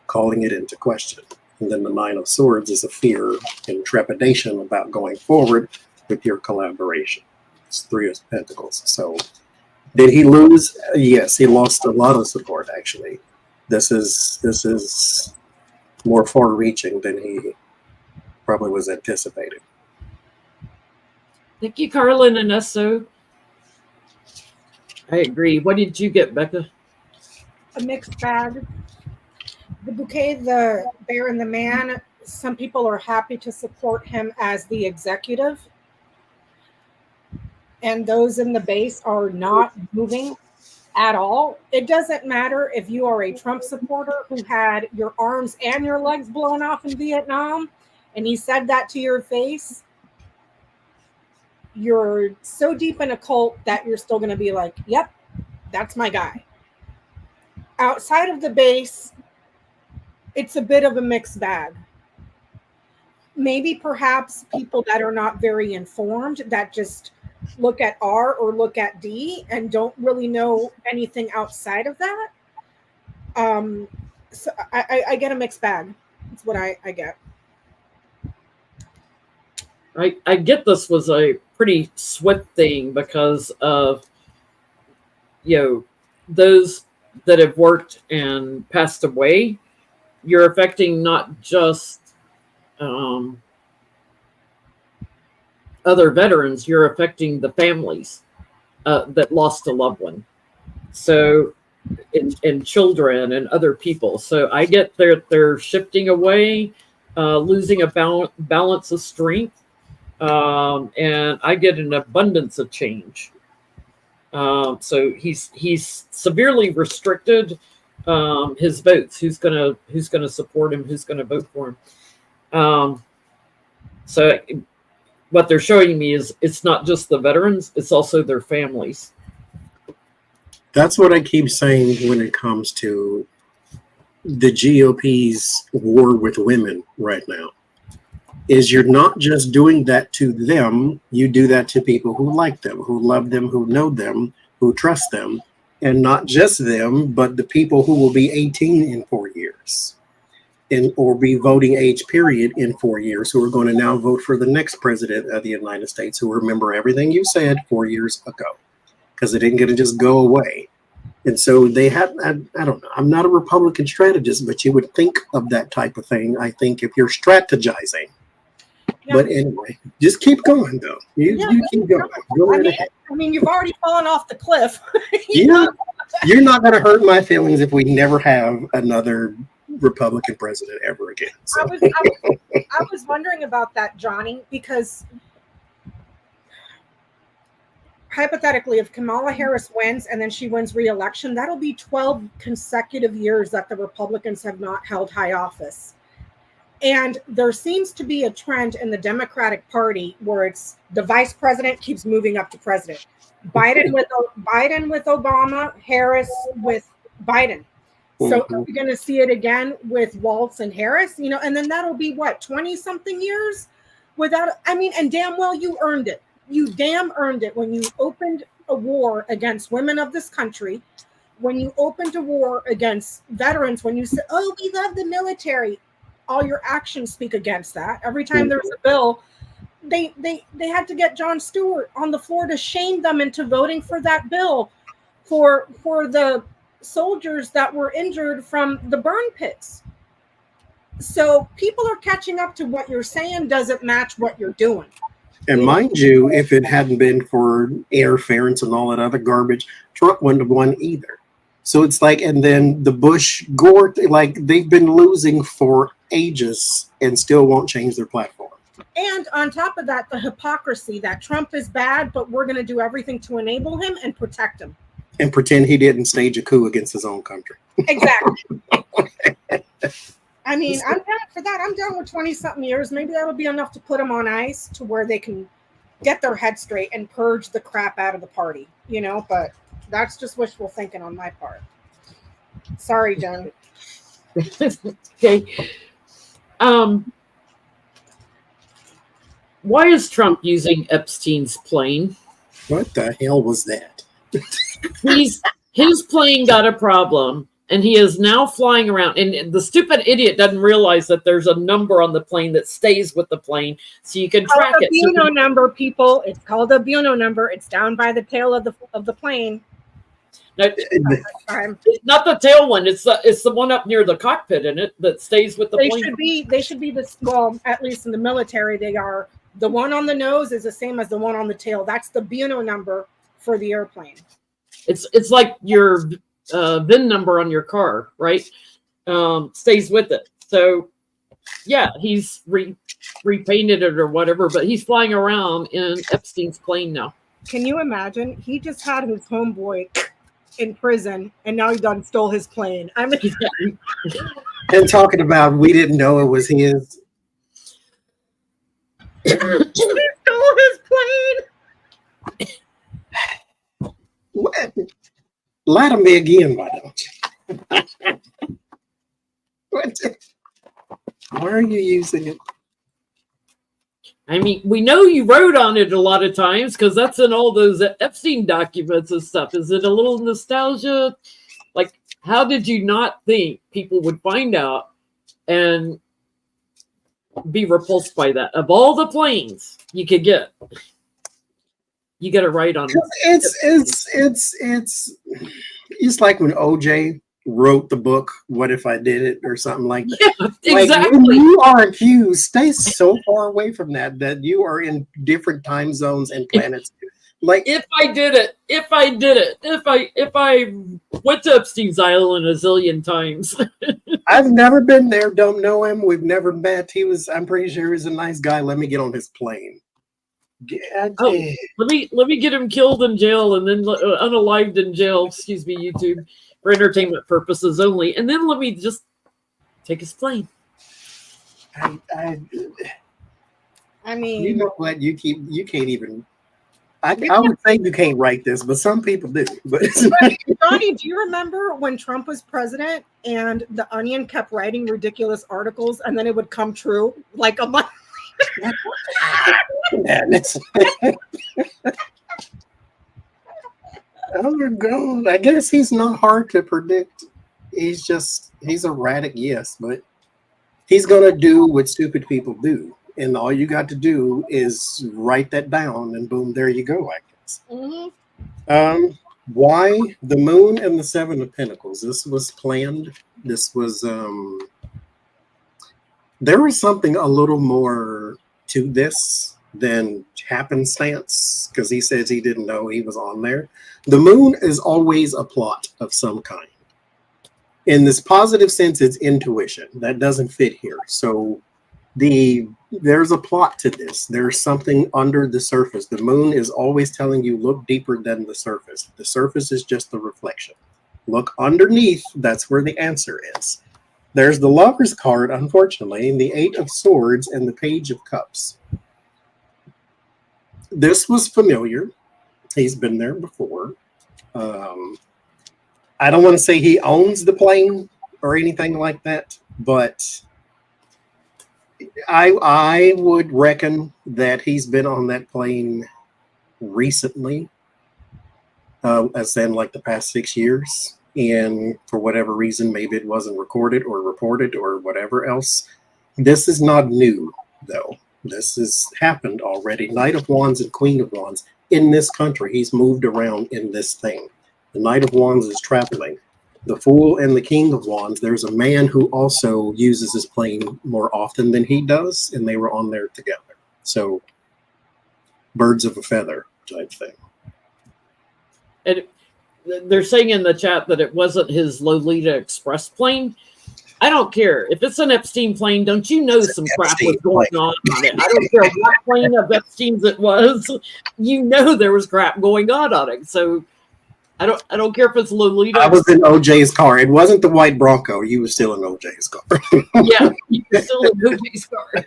calling it into question. And then the 9 of Swords is a fear and trepidation about going forward with your collaboration. It's 3 of Pentacles. So did he lose? Yes, he lost a lot of support, actually. This is more far-reaching than he probably was anticipating. Thank you, Carlin and Esso. I agree. What did you get, Becca? A mixed bag. The Bouquet, the Bear, and the Man. Some people are happy to support him as the executive, and those in the base are not moving at all. It doesn't matter if you are a Trump supporter who had your arms and your legs blown off in Vietnam, and he said that to your face. You're so deep in a cult that you're still going to be like, yep, that's my guy. Outside of the base, it's a bit of a mixed bag. Maybe perhaps people that are not very informed, that just look at R or look at D and don't really know anything outside of that. So I get a mixed bag. That's what I get. I get this was a pretty swift thing because of, those that have worked and passed away. You're affecting not just other veterans, you're affecting the families that lost a loved one. So, and children and other people. So I get they're shifting away, losing a balance of strength. And I get an abundance of change. So he's severely restricted his votes. Who's gonna support him? Who's gonna vote for him? So what they're showing me is it's not just the veterans; it's also their families. That's what I keep saying when it comes to the GOP's war with women right now. Is you're not just doing that to them, you do that to people who like them, who love them, who know them, who trust them, and not just them, but the people who will be 18 in 4 years, or be voting age period in 4 years, who are going to now vote for the next president of the United States, who remember everything you said 4 years ago, because it ain't going to just go away. And so they have, I don't know, I'm not a Republican strategist, but you would think of that type of thing, I think, if you're strategizing. Yeah. But anyway, just keep going, though. You keep going. Go right ahead. I mean, you've already fallen off the cliff. You're not going to hurt my feelings if we never have another Republican president ever again. So. I was wondering about that, Johnny, because hypothetically, if Kamala Harris wins and then she wins re-election, that'll be 12 consecutive years that the Republicans have not held high office. And there seems to be a trend in the Democratic Party where it's the vice president keeps moving up to president. Biden with Obama, Harris with Biden. So we're going to see it again with Waltz and Harris, and then that'll be 20-something years without, and damn well you earned it. You damn earned it when you opened a war against women of this country, when you opened a war against veterans, when you said, oh, we love the military. All your actions speak against that. Every time there was a bill, they had to get Jon Stewart on the floor to shame them into voting for that bill for the soldiers that were injured from the burn pits. So people are catching up to what you're saying doesn't match what you're doing. And mind you, if it hadn't been for interference and all that other garbage, Trump wouldn't have won either. So it's like, and then the Bush Gore, they've been losing for ages and still won't change their platform. And on top of that, the hypocrisy that Trump is bad, but we're going to do everything to enable him and protect him. and pretend he didn't stage a coup against his own country. Exactly. I mean, I'm down for that. I'm down with 20-something years. Maybe that'll be enough to put them on ice to where they can get their head straight and purge the crap out of the party, you know, but that's just wishful thinking on my part. Sorry, Jen. Okay. Why is Trump using Epstein's plane? What the hell was that? His plane got a problem, and he is now flying around. And the stupid idiot doesn't realize that there's a number on the plane that stays with the plane, so you can track it. It's called a Buno number, people. It's called a Buno number. It's down by the tail of the plane. Now, it's not the tail one. It's the one up near the cockpit in it that stays with the plane. They should be this. Well, at least in the military, they are. The one on the nose is the same as the one on the tail. That's the Buno number for the airplane. It's like your VIN number on your car, right? Stays with it. So, yeah, he's repainted it or whatever, but he's flying around in Epstein's plane now. Can you imagine? He just had his homeboy in prison, and now he done stole his plane. I mean, and talking about we didn't know it was his. He stole his plane. What? Lie to me again, why don't you? What? Why are you using it? I mean, we know you wrote on it a lot of times because that's in all those Epstein documents and stuff. Is it a little nostalgia? Like, how did you not think people would find out and be repulsed by that? Of all the planes you could get, you get it right on it. It's like when OJ wrote the book "What If I Did It" or something like that. Yeah, exactly. Like, when you are accused, stay so far away from that you are in different time zones and planets. Like, if I did it, if I went to Epstein's Island a zillion times. I've never been there, don't know him, we've never met. I'm pretty sure he's a nice guy. Let me get on his plane. Let me get him killed in jail and then unalived in jail, excuse me, YouTube, for entertainment purposes only, and then let me just take his plane. I mean, you know what? You can't even. I would say you can't write this, but some people do. But Ronnie, do you remember when Trump was president and The Onion kept writing ridiculous articles and then it would come true like a month later? Oh, God. I guess he's not hard to predict. He's erratic, yes, but he's gonna do what stupid people do. And all you got to do is write that down, and boom, there you go, I guess. Mm-hmm. Why the Moon and the Seven of Pentacles? This was planned. This was there was something a little more to this than happenstance, because he says he didn't know he was on there. The Moon is always a plot of some kind. In this positive sense, it's intuition. That doesn't fit here. So there's a plot to this. There's something under the surface. The Moon is always telling you, look deeper than the surface. The surface is just the reflection. Look underneath. That's where the answer is. There's the Lover's card, unfortunately, and the Eight of Swords and the Page of Cups. This was familiar. He's been there before. I don't want to say he owns the plane or anything like that, but I would reckon that he's been on that plane recently, as in like the past 6 years. And for whatever reason, maybe it wasn't recorded or reported or whatever else. This is not new, though. This has happened already. Knight of Wands and Queen of Wands in this country. He's moved around in this thing. The Knight of Wands is traveling. The Fool and the King of Wands, there's a man who also uses his plane more often than he does, and they were on there together. So, birds of a feather type thing. And they're saying in the chat that it wasn't his Lolita Express plane. I don't care. If it's an Epstein plane, don't you know some crap was going on it? I don't care what plane of Epstein's it was. You know there was crap going on it. So I don't care if it's Lolita. I was in OJ's car. It wasn't the white Bronco. You were still in OJ's car. Yeah, you're still in OJ's car.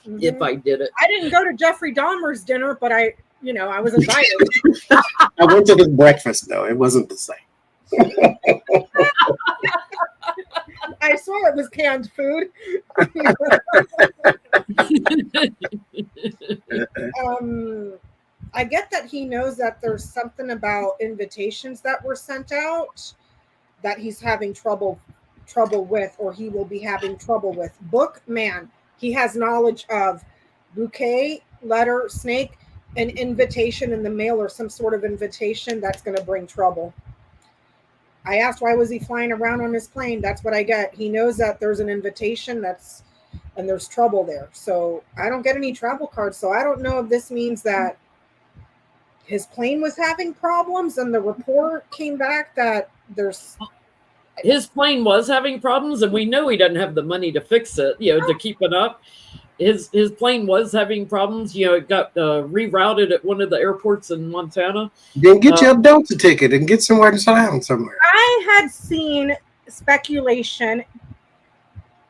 If I did it. I didn't go to Jeffrey Dahmer's dinner, but I was invited. I went to his breakfast, though. It wasn't the same. I saw it was canned food. I get that he knows that there's something about invitations that were sent out that he's having trouble with, or he will be having trouble with. Bookman, he has knowledge of bouquet, letter, snake, an invitation in the mail, or some sort of invitation that's going to bring trouble. I asked why was he flying around on his plane. That's what I get. He knows that there's an invitation and there's trouble there. So I don't get any travel cards. So I don't know if this means that his plane was having problems and the report came back that his plane was having problems, and we know he doesn't have the money to fix it, to keep it up. His plane was having problems. It got rerouted at one of the airports in Montana. Then get you a Delta ticket and get somewhere to sit down somewhere. I had seen speculation.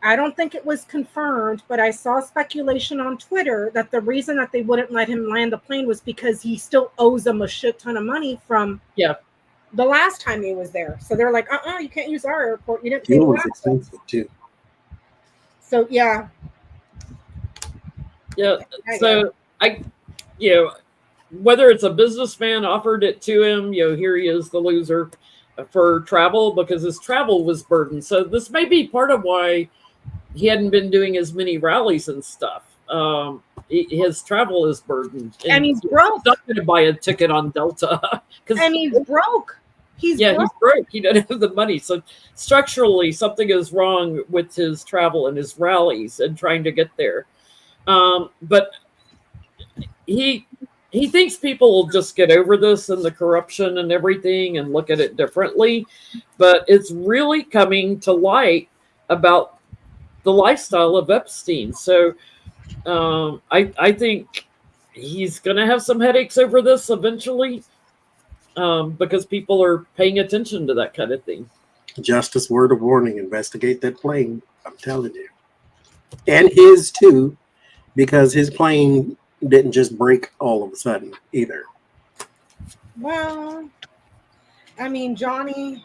I don't think it was confirmed, but I saw speculation on Twitter that the reason that they wouldn't let him land the plane was because he still owes them a shit ton of money from the last time he was there. So they're like, you can't use our airport. You didn't pay. Fuel was expensive too. So yeah. Yeah. So whether it's a businessman offered it to him, here he is, the loser for travel, because his travel was burdened. So this may be part of why he hadn't been doing as many rallies and stuff. His travel is burdened, and he's broke. He's not going to buy a ticket on Delta, and he's broke. He's broke. He doesn't have the money. So structurally, something is wrong with his travel and his rallies and trying to get there. But he thinks people will just get over this and the corruption and everything and look at it differently. But it's really coming to light about the lifestyle of Epstein. So I think he's going to have some headaches over this eventually, because people are paying attention to that kind of thing. Justice, word of warning, investigate that plane. I'm telling you. And his too, because his plane didn't just break all of a sudden either. Well, I mean, Johnny,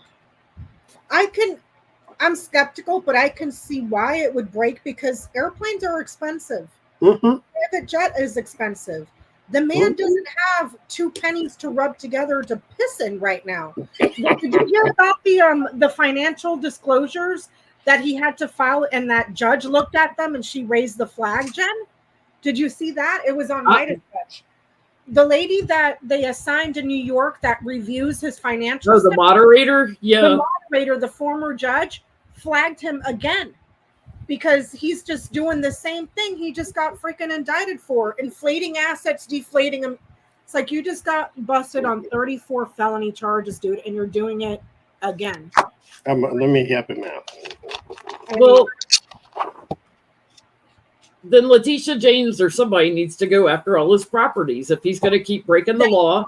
I'm skeptical, but I can see why it would break, because airplanes are expensive. Mm-hmm. Private jet is expensive. The man doesn't have 2 pennies to rub together to piss in right now. Did you hear about the financial disclosures that he had to file, and that judge looked at them and she raised the flag, Jen? Did you see that? It was on Midas Touch. The lady that they assigned in New York that reviews his financial the moderator? Yeah. The moderator, the former judge, flagged him again because he's just doing the same thing he just got freaking indicted for. Inflating assets, deflating them. It's like you just got busted on 34 felony charges, dude, and you're doing it again. Let me help him out. Well, then Letitia James or somebody needs to go after all his properties if he's going to keep breaking the law.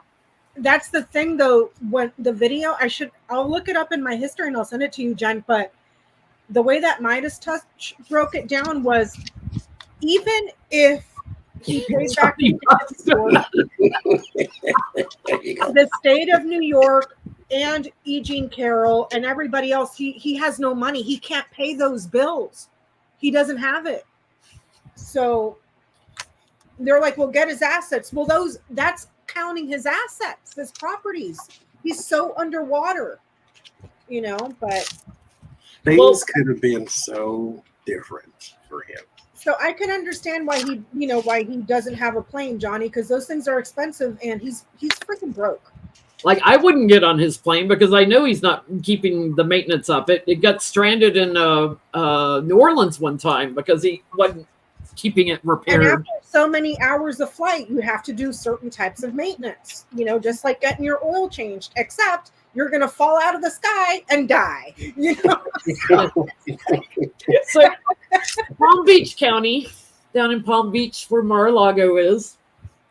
That's the thing, though. When the video, I'll look it up in my history and I'll send it to you, Jen. But the way that Midas Touch broke it down was, even if he paid back the state of New York and E. Jean Carroll and everybody else, he has no money. He can't pay those bills. He doesn't have it. So they're like, well, get his assets. Well, that's counting his assets, his properties. He's so underwater, but things could have been so different for him. So I can understand why he doesn't have a plane, Johnny, because those things are expensive and he's freaking broke. Like, I wouldn't get on his plane because I know he's not keeping the maintenance up. It got stranded in New Orleans one time because he wasn't keeping it repaired. And after so many hours of flight, you have to do certain types of maintenance, just like getting your oil changed, except you're going to fall out of the sky and die. So Palm Beach County, down in Palm Beach where Mar-a-Lago is,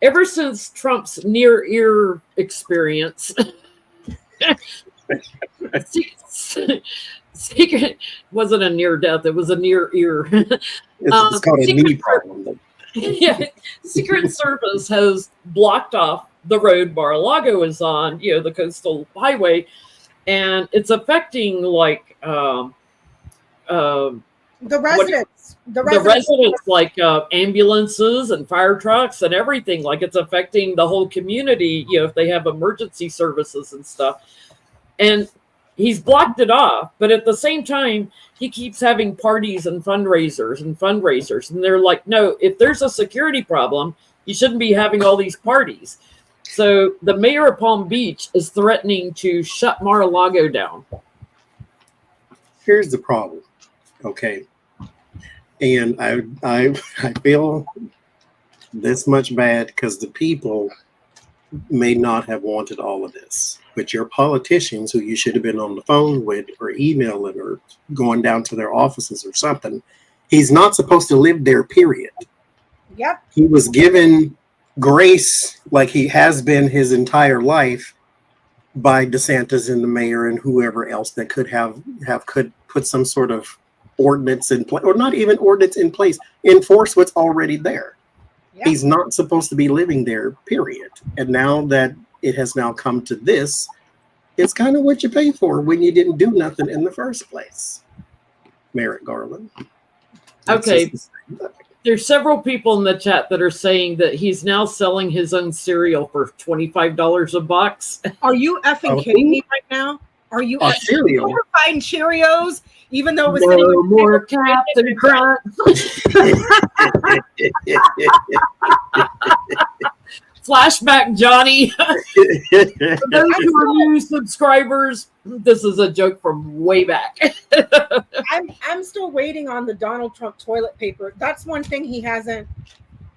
ever since Trump's near-ear experience, Secret wasn't a near death; it was a near ear. It's called a knee problem. Yeah, Secret Service has blocked off the road Mar-a-Lago is on, the coastal highway, and it's affecting like the residents. The residents, like ambulances and fire trucks and everything. Like it's affecting the whole community. If they have emergency services and stuff, and he's blocked it off. But at the same time, he keeps having parties and fundraisers, and they're like, no, if there's a security problem, you shouldn't be having all these parties. So the mayor of Palm Beach is threatening to shut Mar-a-Lago down. Here's the problem, okay? And I feel this much bad because the people may not have wanted all of this. But your politicians, who you should have been on the phone with or emailing or going down to their offices or something, he's not supposed to live there, period. Yep. He was given grace like he has been his entire life by DeSantis and the mayor and whoever else that could could put some sort of ordinance in place, or not even ordinance in place, enforce what's already there. Yep. He's not supposed to be living there, period. And now that it has now come to this, it's kind of what you pay for when you didn't do nothing in the first place. Merrick Garland. Okay. There's several people in the chat that are saying that he's now selling his own cereal for $25 a box. Are you effing kidding me right now? Are you cereal? You're buying Cheerios, even though it was no more Captain Crunch. Flashback, Johnny. For those who are new subscribers, this is a joke from way back. I'm still waiting on the Donald Trump toilet paper. That's one thing he hasn't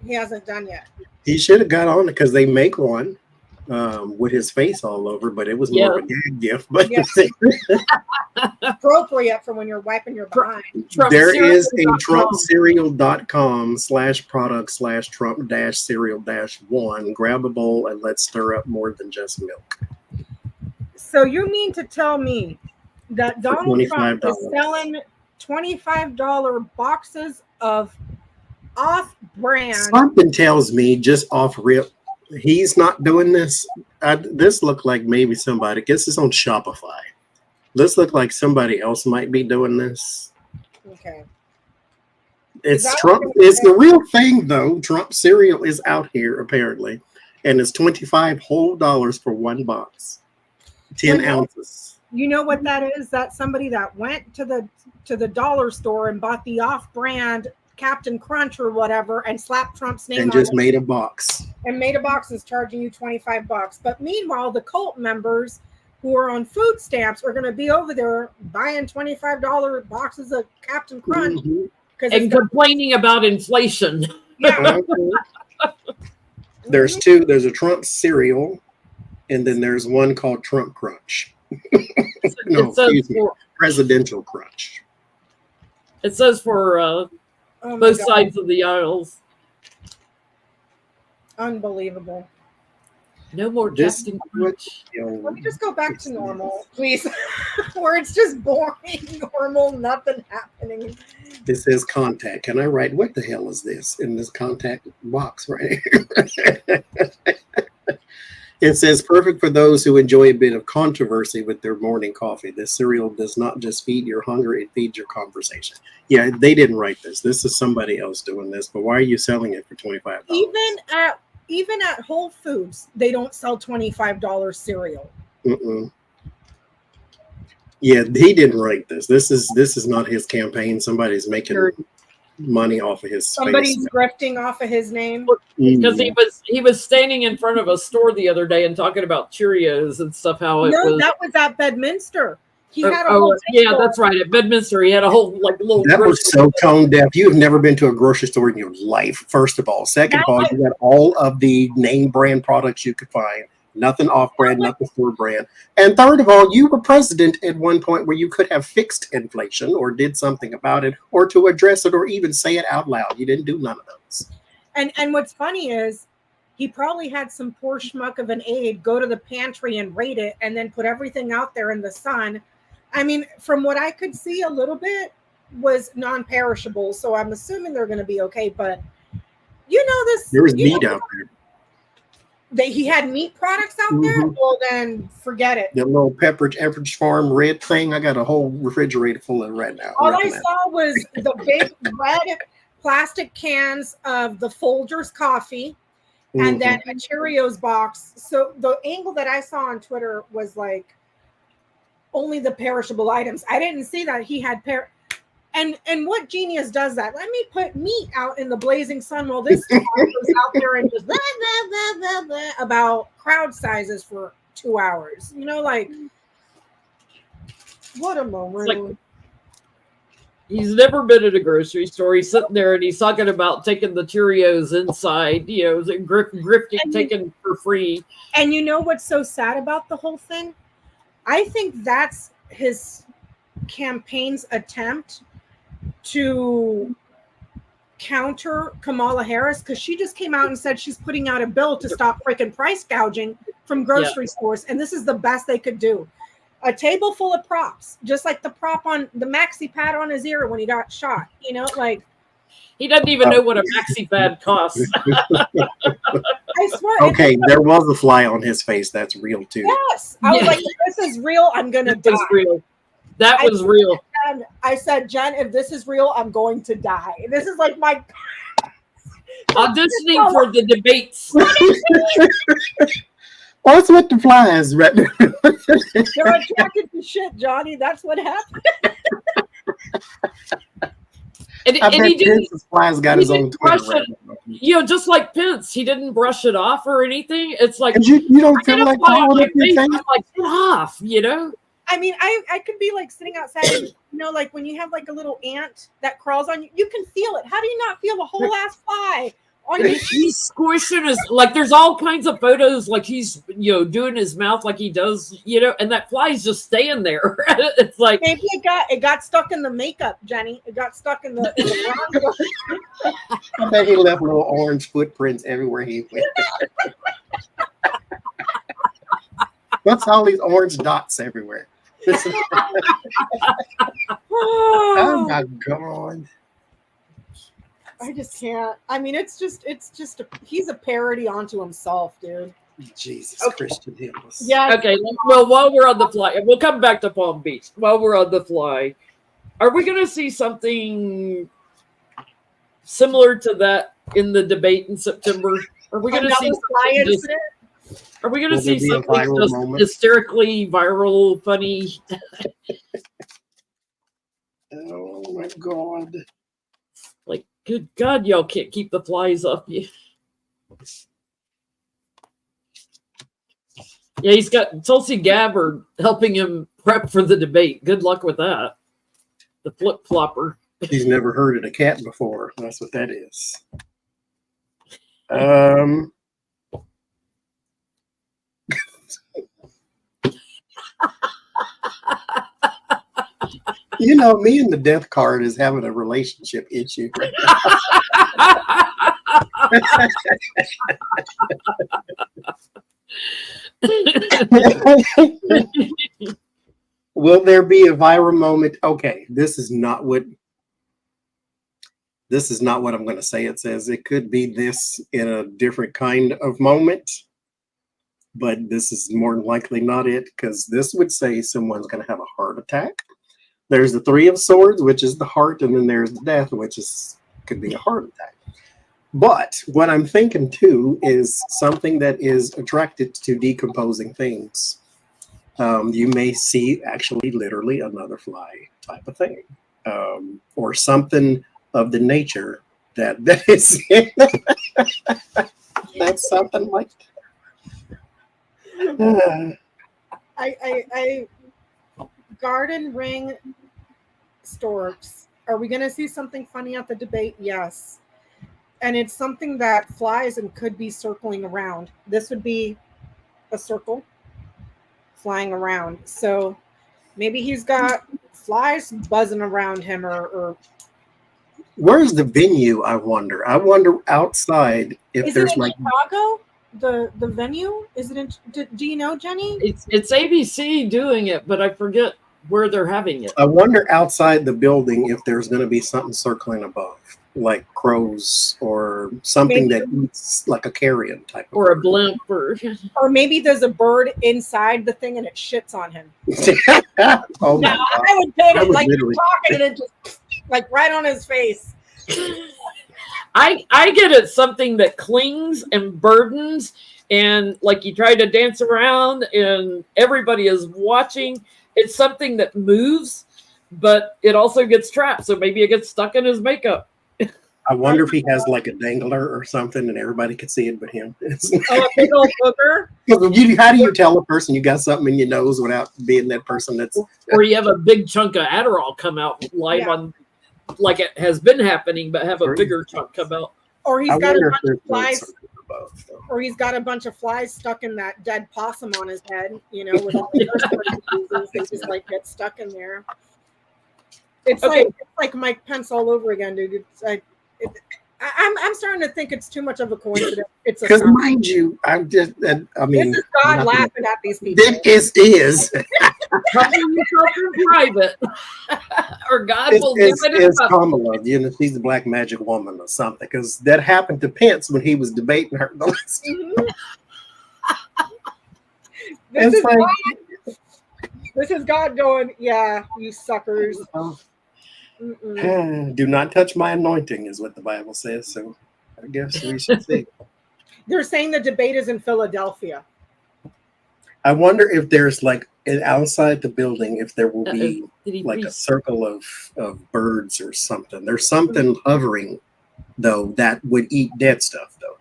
done yet. He should have got on it because they make one with his face all over, but it was more of a gag gift. But appropriate for when you're wiping your behind. There is a TrumpCereal.com/product/Trump-cereal-1. Grab a bowl and let's stir up more than just milk. So you mean to tell me that Donald Trump is selling $25 boxes of off-brand? Something tells me just off rip, he's not doing this. This looked like maybe somebody. Guess it's on Shopify. This looked like somebody else might be doing this. Okay. It's Trump. It's the real thing, though. Trump cereal is out here apparently, and it's $25 whole for one box, 10 ounces. You know what that is? That's somebody that went to the dollar store and bought the off-brand Captain Crunch or whatever and slapped Trump's name and on just it. made a box. And made a box is charging you $25. But meanwhile, the cult members who are on food stamps are going to be over there buying $25 boxes of Captain Crunch. Mm-hmm. And complaining about inflation. Yeah. There's two. There's a Trump cereal, and then there's one called Trump Crunch. No, excuse me, Presidential Crunch. It says for both sides of the aisles. Unbelievable. No more Captain Crunch. Let me just go back to normal, please. Where it's just boring, normal, nothing happening. This says contact. Can I write what the hell is this in this contact box right here? It says perfect for those who enjoy a bit of controversy with their morning coffee. This cereal does not just feed your hunger, it feeds your conversation. Yeah, they didn't write this. This is somebody else doing this, but why are you selling it for $25? Even at Whole Foods, they don't sell $25 cereal. Mm-mm. Yeah, he didn't write this. This is not his campaign. Somebody's making money off of his Somebody's face. grifting off of his name. Because he was standing in front of a store the other day and talking about Cheerios and stuff. That was at Bedminster. He had a whole that's right. At Bedminster, he had a whole little. That was so tone deaf. You have never been to a grocery store in your life. First of all, second of all, you got all of the name brand products you could find. Nothing off brand, nothing store brand. And third of all, you were president at one point where you could have fixed inflation or did something about it or to address it or even say it out loud. You didn't do none of those. And what's funny is he probably had some poor schmuck of an aide go to the pantry and rate it and then put everything out there in the sun. I mean, from what I could see, a little bit was non-perishable, so I'm assuming they're going to be okay. But there was meat out there. He had meat products out there. Well, then forget it. The little Pepperidge Farm red thing. I got a whole refrigerator full of it right now. All I saw was the big red plastic cans of the Folgers coffee, and then a Cheerios box. So the angle that I saw on Twitter was like only the perishable items. I didn't see that he had and what genius does that? Let me put meat out in the blazing sun while this guy goes out there and just blah, blah, blah, blah, blah, about crowd sizes for 2 hours. Like, what a moment. Like, he's never been at a grocery store. He's sitting there and he's talking about taking the Cheerios inside, grifting, taken for free. And you know what's so sad about the whole thing? I think that's his campaign's attempt to counter Kamala Harris, because she just came out and said she's putting out a bill to stop freaking price gouging from grocery stores. And this is the best they could do. A table full of props, just like the prop on the maxi pad on his ear when he got shot. Like, he doesn't even know what a maxi pad costs. I swear. Okay, there was a fly on his face. That's real too. Yes, I was like, if this is real, I'm gonna die. Real. That was real. I said, Jen, if this is real, I'm going to die. This is like my auditioning for the debates. What's with the flies? Right? They're attracted to shit, Johnny. That's what happened. And he didn't. Flies got his own Twitter. Just like Pence, he didn't brush it off or anything. It's like you don't feel like calling up your face. Like get off, I mean, I could be like sitting outside, and, like when you have like a little ant that crawls on you, you can feel it. How do you not feel a whole ass fly on you? He's squishing his, like there's all kinds of photos, like he's, doing his mouth like he does, and that fly's just staying there. It's like maybe it got stuck in the makeup, Jenny. It got stuck in the I bet he left little orange footprints everywhere he went. What's all these orange dots everywhere? Oh my God. I just can't. I mean, it's just he's a parody onto himself, dude. Jesus, Christian Hills. Yeah. Okay. Well, while we're on the fly, we'll come back to Palm Beach. While we're on the fly, are we going to see something similar to that in the debate in September? Are we going to see fly incident? Are we going to see something just hysterically viral, funny? Oh my God. Like, good God, y'all can't keep the flies off you. Yeah, he's got Tulsi Gabbard helping him prep for the debate. Good luck with that. The flip-flopper. He's never herded a cat before. That's what that is. Me and the death card is having a relationship issue. Will there be a viral moment? Okay, this is not what I'm going to say. It says it could be this in a different kind of moment, but this is more than likely not it, because this would say someone's going to have a heart attack. There's the Three of Swords, which is the heart, and then there's the death, which could be a heart attack. But what I'm thinking too is something that is attracted to decomposing things. You may see actually literally another fly type of thing, or something of the nature that is that's something like I garden ring storks. Are we going to see something funny at the debate? Yes. And it's something that flies and could be circling around. This would be a circle flying around. So maybe he's got flies buzzing around him, or where's the venue? I wonder outside if is there's it in like Chicago? the venue? Is it in, do you know, Jenny? It's ABC doing it, but I forget where they're having it. I wonder outside the building if there's going to be something circling above, like crows or something that eats like a carrion type of Or a bird. blimp, Or maybe there's a bird inside the thing and it shits on him. Oh my No, God. I would take I it would like you're literally- talking and it just like right on his face. I get it, something that clings and burdens, and like you try to dance around and everybody is watching. It's something that moves, but it also gets trapped. So maybe it gets stuck in his makeup. I wonder if he has like a dangler or something and everybody can see it but him. Oh, a big old booger. How do you tell a person you got something in your nose without being that person that's Or you have a big chunk of Adderall come out live Yeah. on, like it has been happening, but have a bigger chunk come out. Or he's I got a wonder if bunch there's of flies. something above, though. Or he's got a bunch of flies stuck in that dead possum on his head, you know, with all the diseases. They just like get stuck in there. It's Okay. like Mike Pence all over again, dude. It's like I'm starting to think it's too much of a coincidence. It's a Because sign. mind you, I mean, This is God nothing- laughing at these people. This is Cover yourself in private, or God will give it in it's public. Kamala. You know, she's the black magic woman or something. Because that happened to Pence when he was debating her. Mhm. It's This is like- God. This is God going, yeah, you suckers. Mm-mm. Do not touch my anointing, is what the Bible says. So I guess we should see. They're saying the debate is in Philadelphia. I wonder if there's like outside the building, if there will be Did he like a freeze? circle of birds or something. There's something hovering though that would eat dead stuff though.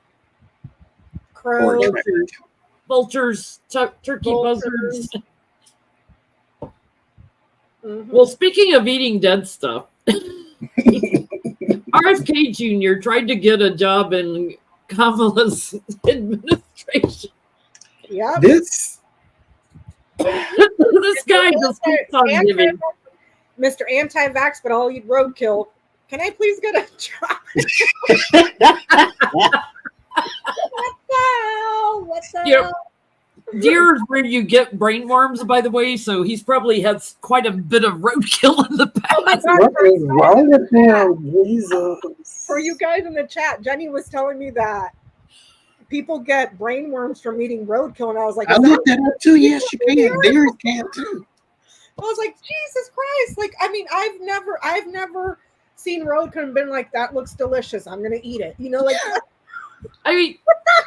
Or Crows. Vultures, turkey Vultures. buzzards. Mhm. Well, speaking of eating dead stuff, RFK Jr. tried to get a job in Kamala's administration. Yep. This This guy just keeps on giving. Mr. Anti-Vax, but I'll eat roadkill. Can I please get a job? What the hell? What the Yep. hell? Deer is where you get brainworms, by the way, so he's probably had quite a bit of roadkill in the Oh my past. God, what is wrong with him? Jesus. for you guys in the chat, Jenny was telling me that people get brainworms from eating roadkill, and I was like, I is that- looked that up too. Yes, you can. Deer can too. I was like, Jesus Christ! Like, I mean, I've never seen roadkill and been like, that looks delicious. I'm gonna eat it. You know, like, I mean,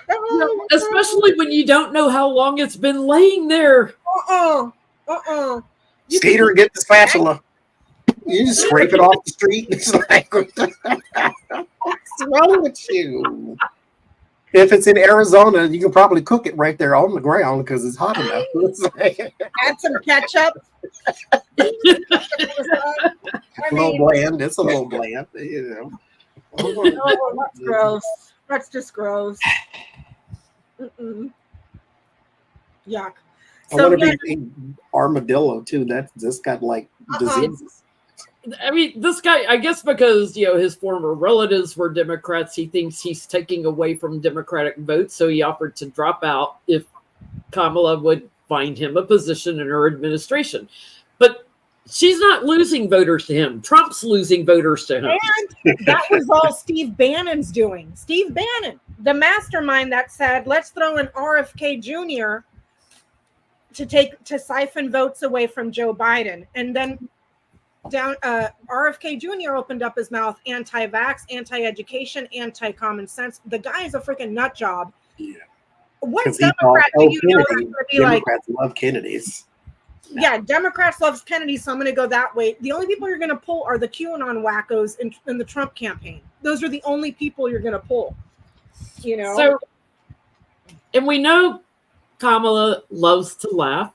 oh, especially when you don't know how long it's been laying there. You Skater, get the spatula. You just scrape it off the street. It's like, what's wrong with you? If it's in Arizona, you can probably cook it right there on the ground because it's hot enough. It's like, add some ketchup. I a little mean, bland. It's a little bland, you know. oh, that's gross. That's just gross. Mm-mm. Yuck. I So want to yeah, be armadillo too. That's just got like diseases. I mean, this guy, I guess because, his former relatives were Democrats, he thinks he's taking away from Democratic votes, so he offered to drop out if Kamala would find him a position in her administration. But she's not losing voters to him. Trump's losing voters to him. and that was all Steve Bannon's doing. Steve Bannon, the mastermind that said, let's throw in RFK Jr. to siphon votes away from Joe Biden. And then RFK Jr. opened up his mouth, anti-vax, anti-education, anti-common sense. The guy is a freaking nut job. Yeah. What 'Cause he Democrat thought, do you know that's Kennedy. going to be like, Democrats love Kennedys. yeah, Democrats loves Kennedy, so I'm going to go that way. The only people you're going to pull are the QAnon wackos in the Trump campaign. Those are the only people you're going to pull. You know? So, and we know Kamala loves to laugh.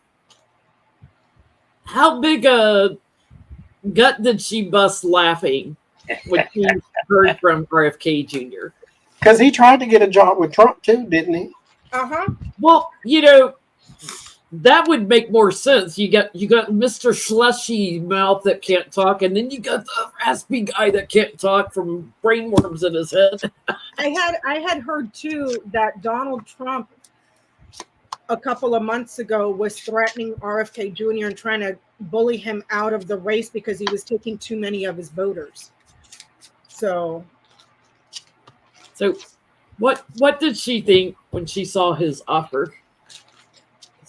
How big a gut did she bust laughing when she heard from RFK Jr.? Because he tried to get a job with Trump too, didn't he? uh-huh. Well, that would make more sense. You got Mr. Slushy Mouth that can't talk, and then you got the raspy guy that can't talk from brainworms in his head. I had heard too that Donald Trump a couple of months ago was threatening RFK Jr. and trying to bully him out of the race because he was taking too many of his voters. So what did she think when she saw his offer?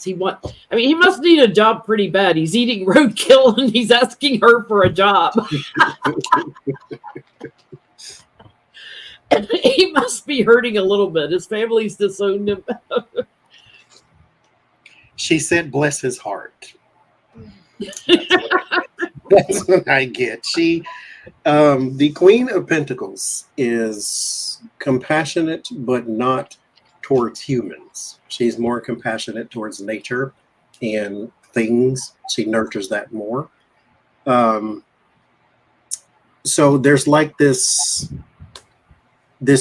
He must need a job pretty bad. He's eating roadkill and he's asking her for a job. He must be hurting a little bit. His family's disowned him. She said, "Bless his heart." That's what I get. She, the Queen of Pentacles, is compassionate, but not towards humans. She's more compassionate towards nature and things. She nurtures that more. So there's like this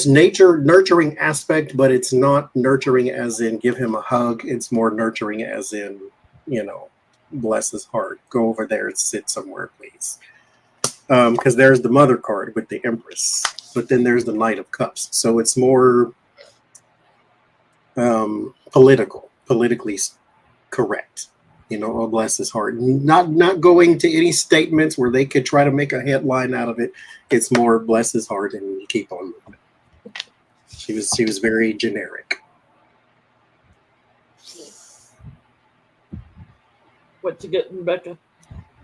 nature nurturing aspect, but it's not nurturing as in give him a hug. It's more nurturing as in, bless his heart. Go over there and sit somewhere, please. Because there's the Mother card with the Empress, but then there's the Knight of Cups. So it's more politically correct. Oh, bless his heart. Not going to any statements where they could try to make a headline out of it. It's more bless his heart and keep on moving. She was very generic. What you getting, Rebecca?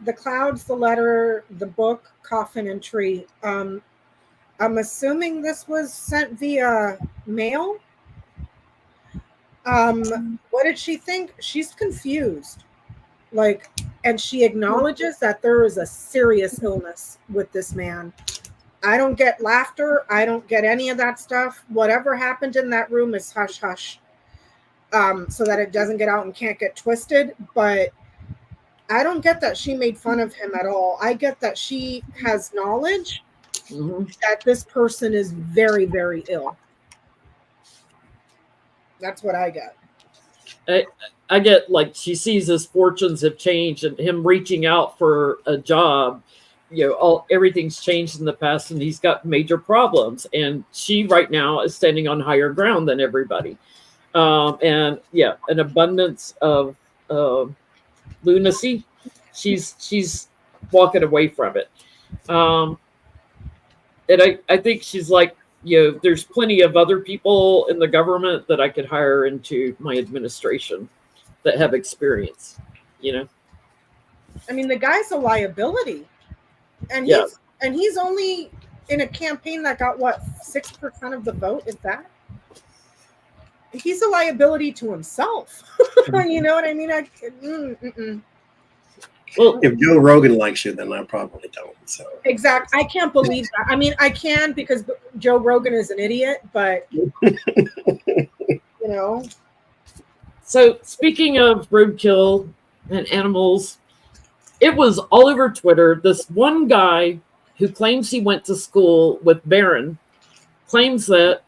the clouds, the letter, the book, coffin, and tree. I'm assuming this was sent via mail. What did she think? She's confused. And she acknowledges that there is a serious illness with this man. I don't get laughter. I don't get any of that stuff. Whatever happened in that room is hush hush. So that it doesn't get out and can't get twisted. But I don't get that she made fun of him at all. I get that she has knowledge that this person is very, very ill. That's what I get. I get, like, she sees his fortunes have changed and him reaching out for a job. Everything's changed in the past and he's got major problems. And she right now is standing on higher ground than everybody. An abundance of lunacy. She's walking away from it. And I think she's like, there's plenty of other people in the government that I could hire into my administration that have experience, I mean, the guy's a liability. And he's only in a campaign that got 6% of the vote, is that? He's a liability to himself. You know what I mean? Well, if Joe Rogan likes you, then I probably don't. So exactly, I can't believe that. I mean, I can because Joe Rogan is an idiot, but So speaking of roadkill and animals, it was all over Twitter. This one guy who claims he went to school with Barron claims that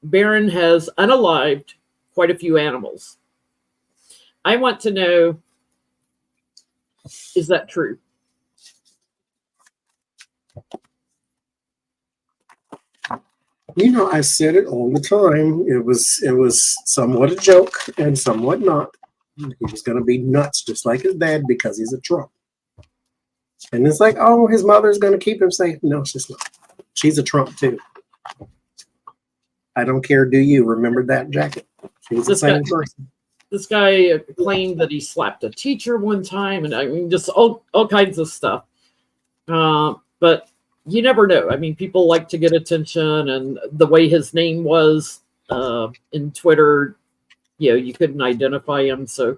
Barron has unalived quite a few animals. I want to know, is that true? I said it all the time. It was somewhat a joke and somewhat not. He was going to be nuts just like his dad because he's a Trump. And it's like, oh, his mother's going to keep him safe. No, she's not. She's a Trump too. I don't care. Do you remember that jacket? She was the same person. This guy claimed that he slapped a teacher one time, and I mean, just all kinds of stuff. But you never know. I mean, people like to get attention, and the way his name was in Twitter, you couldn't identify him. So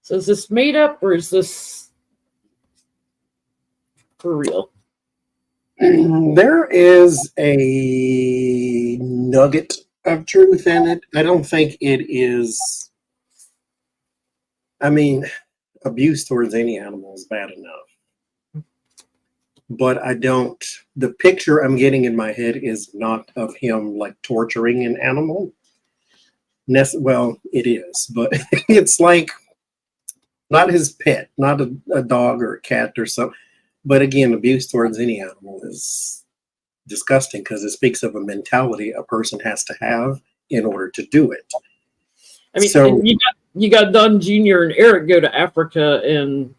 is this made up, or is this for real? There is a nugget of truth in it. I don't think it is. I mean, abuse towards any animal is bad enough. but I don't. The picture I'm getting in my head is not of him like torturing an animal. Well, it is, but it's like not his pet, not a dog or a cat or something. But again, abuse towards any animal is disgusting because it speaks of a mentality a person has to have in order to do it. I mean, So and you got Don Jr. and Eric go to Africa and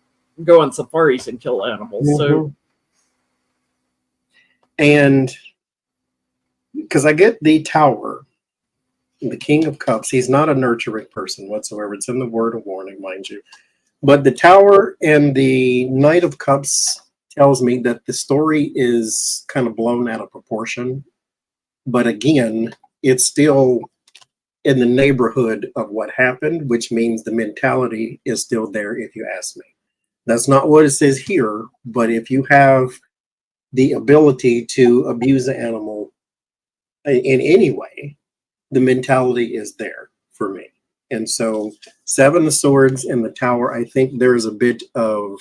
go on safaris and kill animals. So, and because I get the Tower, the King of Cups, he's not a nurturing person whatsoever. It's in the word of warning, mind you. But the Tower and the Knight of Cups tells me that the story is kind of blown out of proportion. But again, it's still in the neighborhood of what happened, which means the mentality is still there, if you ask me. That's not what it says here, but if you have the ability to abuse an animal in any way, the mentality is there for me. And so, Seven of Swords and the Tower, I think there's a bit of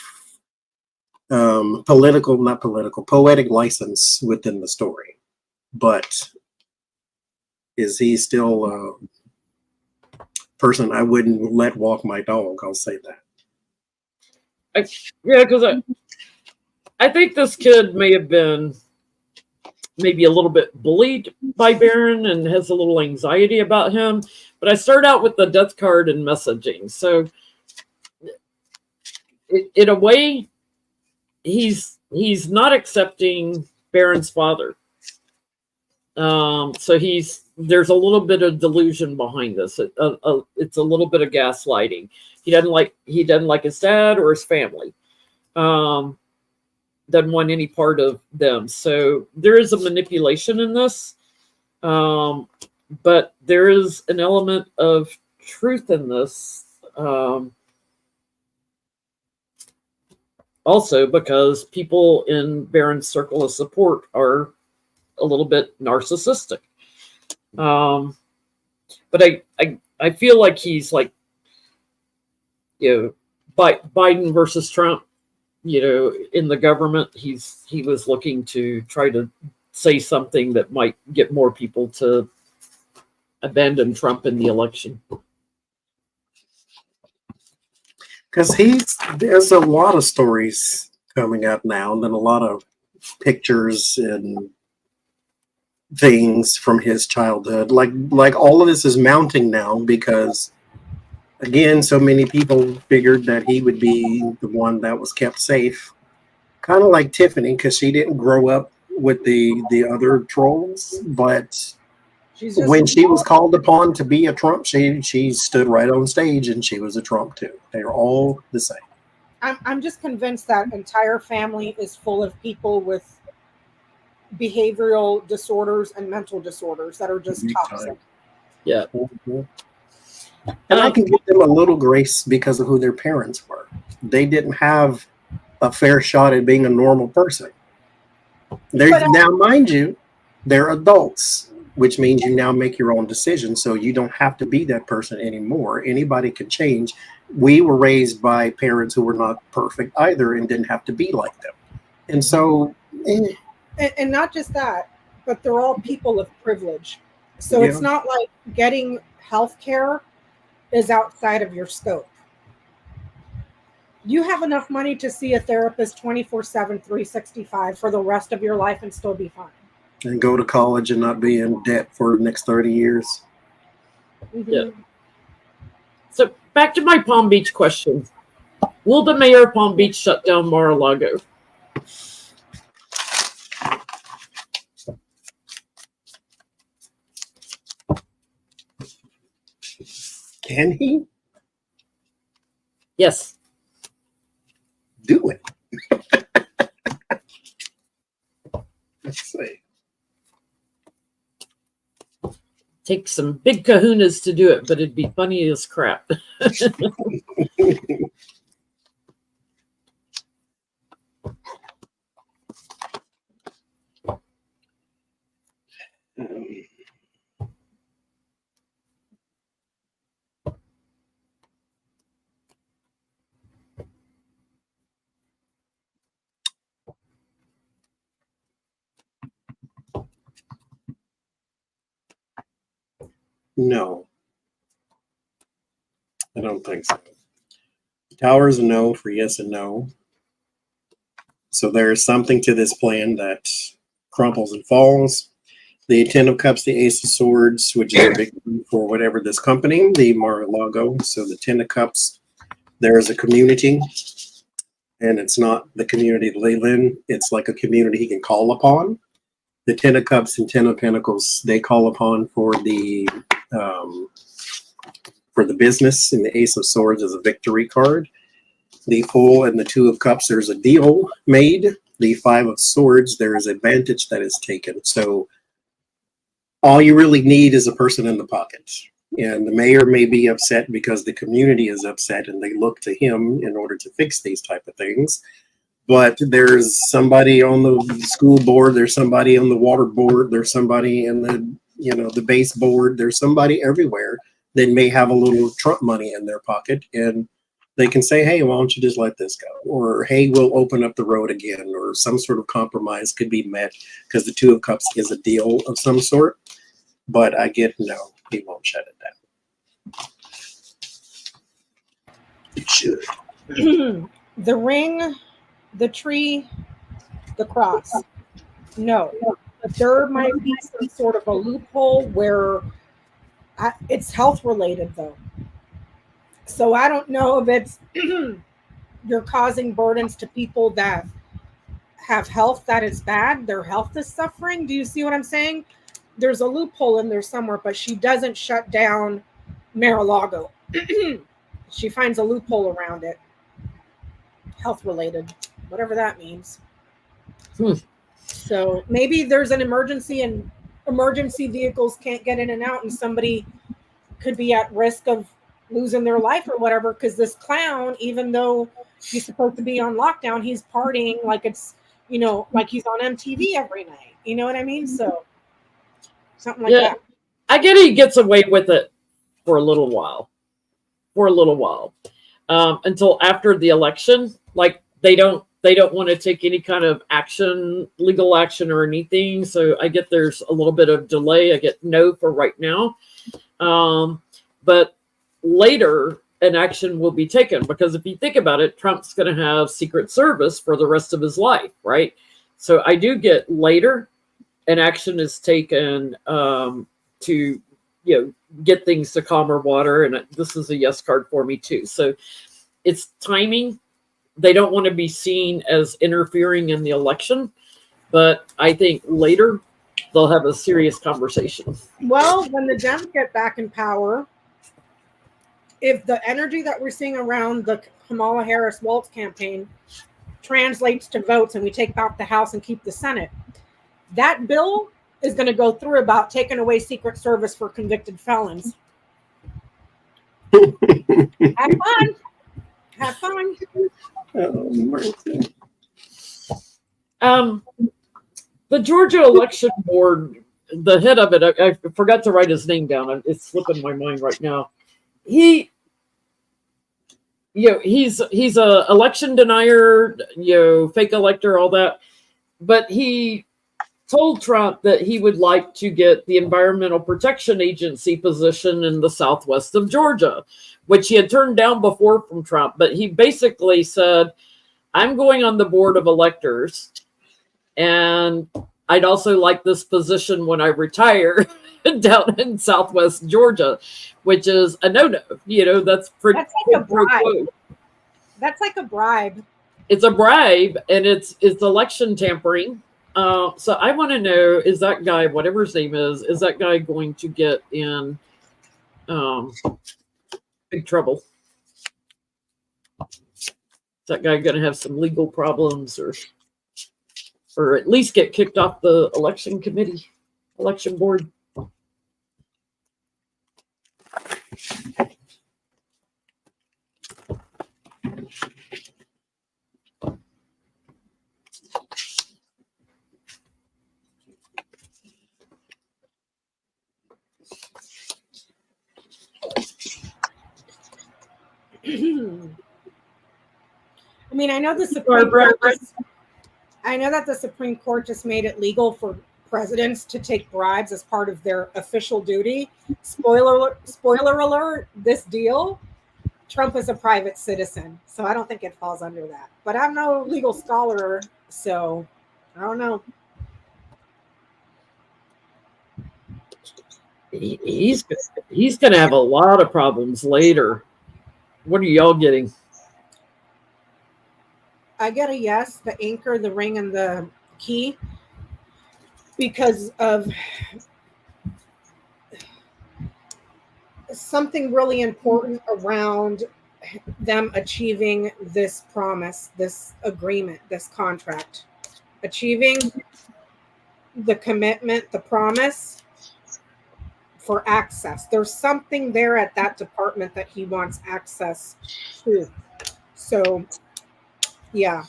poetic license within the story. But is he still a person I wouldn't let walk my dog? I'll say that. Yeah, because I think this kid may have been maybe a little bit bullied by Baron and has a little anxiety about him. But I start out with the death card and messaging. So in a way, he's not accepting Baron's father. So there's a little bit of delusion behind this. It's a little bit of gaslighting. He doesn't like his dad or his family. Doesn't want any part of them. So there is a manipulation in this. But there is an element of truth in this. Also because people in Baron's circle of support are a little bit narcissistic. But I feel like he's like, Biden versus Trump, in the government, he was looking to try to say something that might get more people to abandon Trump in the election. Because there's a lot of stories coming out now, and then a lot of pictures and things from his childhood. Like all of this is mounting now because, again, so many people figured that he would be the one that was kept safe. Kind of like Tiffany, because she didn't grow up with the other trolls, but when she was called upon to be a Trump, she stood right on stage and she was a Trump too. They're all the same. I'm just convinced that entire family is full of people with behavioral disorders and mental disorders that are just toxic. Yeah. Mm-hmm. And I can give them a little grace because of who their parents were. They didn't have a fair shot at being a normal person. Now, mind you, they're adults, which means you now make your own decisions. So you don't have to be that person anymore. Anybody can change. We were raised by parents who were not perfect either and didn't have to be like them. And so... And not just that, but they're all people of privilege. So It's not like getting health care is outside of your scope. You have enough money to see a therapist 24/7, 365 for the rest of your life and still be fine. And go to college and not be in debt for the next 30 years. Mm-hmm. Yeah. So back to my Palm Beach question. Will the mayor of Palm Beach shut down Mar-a-Lago? Can he? Yes. Do it. Let's see. Take some big kahunas to do it, but it'd be funny as crap. No, I don't think so. Tower is a no for yes and no. So there is something to this plan that crumples and falls. The Ten of Cups, the Ace of Swords, which is a victory for whatever this company, the Mar-a-Lago. So the Ten of Cups, there is a community, and it's not the community to live in. It's like a community he can call upon. The Ten of Cups and Ten of Pentacles, they call upon for the business, and the Ace of Swords is a victory card. The Fool and the Two of Cups, there's a deal made. The Five of Swords, there is advantage that is taken. So all you really need is a person in the pocket. And the mayor may be upset because the community is upset and they look to him in order to fix these type of things. But there's somebody on the school board, there's somebody on the water board, there's somebody in the base board, there's somebody everywhere that may have a little Trump money in their pocket, and they can say, hey, why don't you just let this go? Or, hey, we'll open up the road again, or some sort of compromise could be met because the Two of Cups is a deal of some sort. But I get no, he won't shut it down. It should. The ring, the tree, the cross. No. But there might be some sort of a loophole where it's health related, though. So I don't know if it's you're causing burdens to people that have health that is bad. Their health is suffering. Do you see what I'm saying? There's a loophole in there somewhere, but she doesn't shut down Mar-a-Lago. She finds a loophole around it. Health related, whatever that means. So maybe there's an emergency and emergency vehicles can't get in and out, and somebody could be at risk of losing their life or whatever, because this clown, even though he's supposed to be on lockdown, he's partying like it's, like he's on MTV every night. You know what I mean? So something like that. I get he gets away with it for a little while. Until after the election. Like they don't want to take any kind of action, legal action or anything. So I get there's a little bit of delay. I get no for right now. But later an action will be taken, because if you think about it, Trump's going to have Secret Service for the rest of his life, right? So I do get later an action is taken to get things to calmer water, and this is a yes card for me too. So it's timing. They don't want to be seen as interfering in the election, but I think later they'll have a serious conversation. Well, when the Dems get back in power, if the energy that we're seeing around the Kamala Harris-Walz campaign translates to votes and we take back the House and keep the Senate, that bill is going to go through about taking away Secret Service for convicted felons. Have fun. Have fun. The Georgia Election Board, the head of it, I forgot to write his name down. It's slipping my mind right now. He's a election denier, fake elector, all that. But he told Trump that he would like to get the Environmental Protection Agency position in the southwest of Georgia, which he had turned down before from Trump. But he basically said, I'm going on the board of electors, and I'd also like this position when I retire down in southwest Georgia, which is a no-no. That's pretty. That's like a bribe. That's like a bribe. It's a bribe, and it's election tampering. So I want to know, is that guy, whatever his name is that guy going to get in big trouble? Is that guy going to have some legal problems, or at least get kicked off the election committee, election board? I mean, I know that the Supreme Court just made it legal for presidents to take bribes as part of their official duty. Spoiler alert, this deal, Trump is a private citizen, so I don't think it falls under that. But I'm no legal scholar, so I don't know. He's going to have a lot of problems later. What are y'all getting? I get a yes, the anchor, the ring, and the key, because of something really important around them achieving this promise, this agreement, this contract, achieving the commitment, the promise for access. There's something there at that department that he wants access to. So, yeah.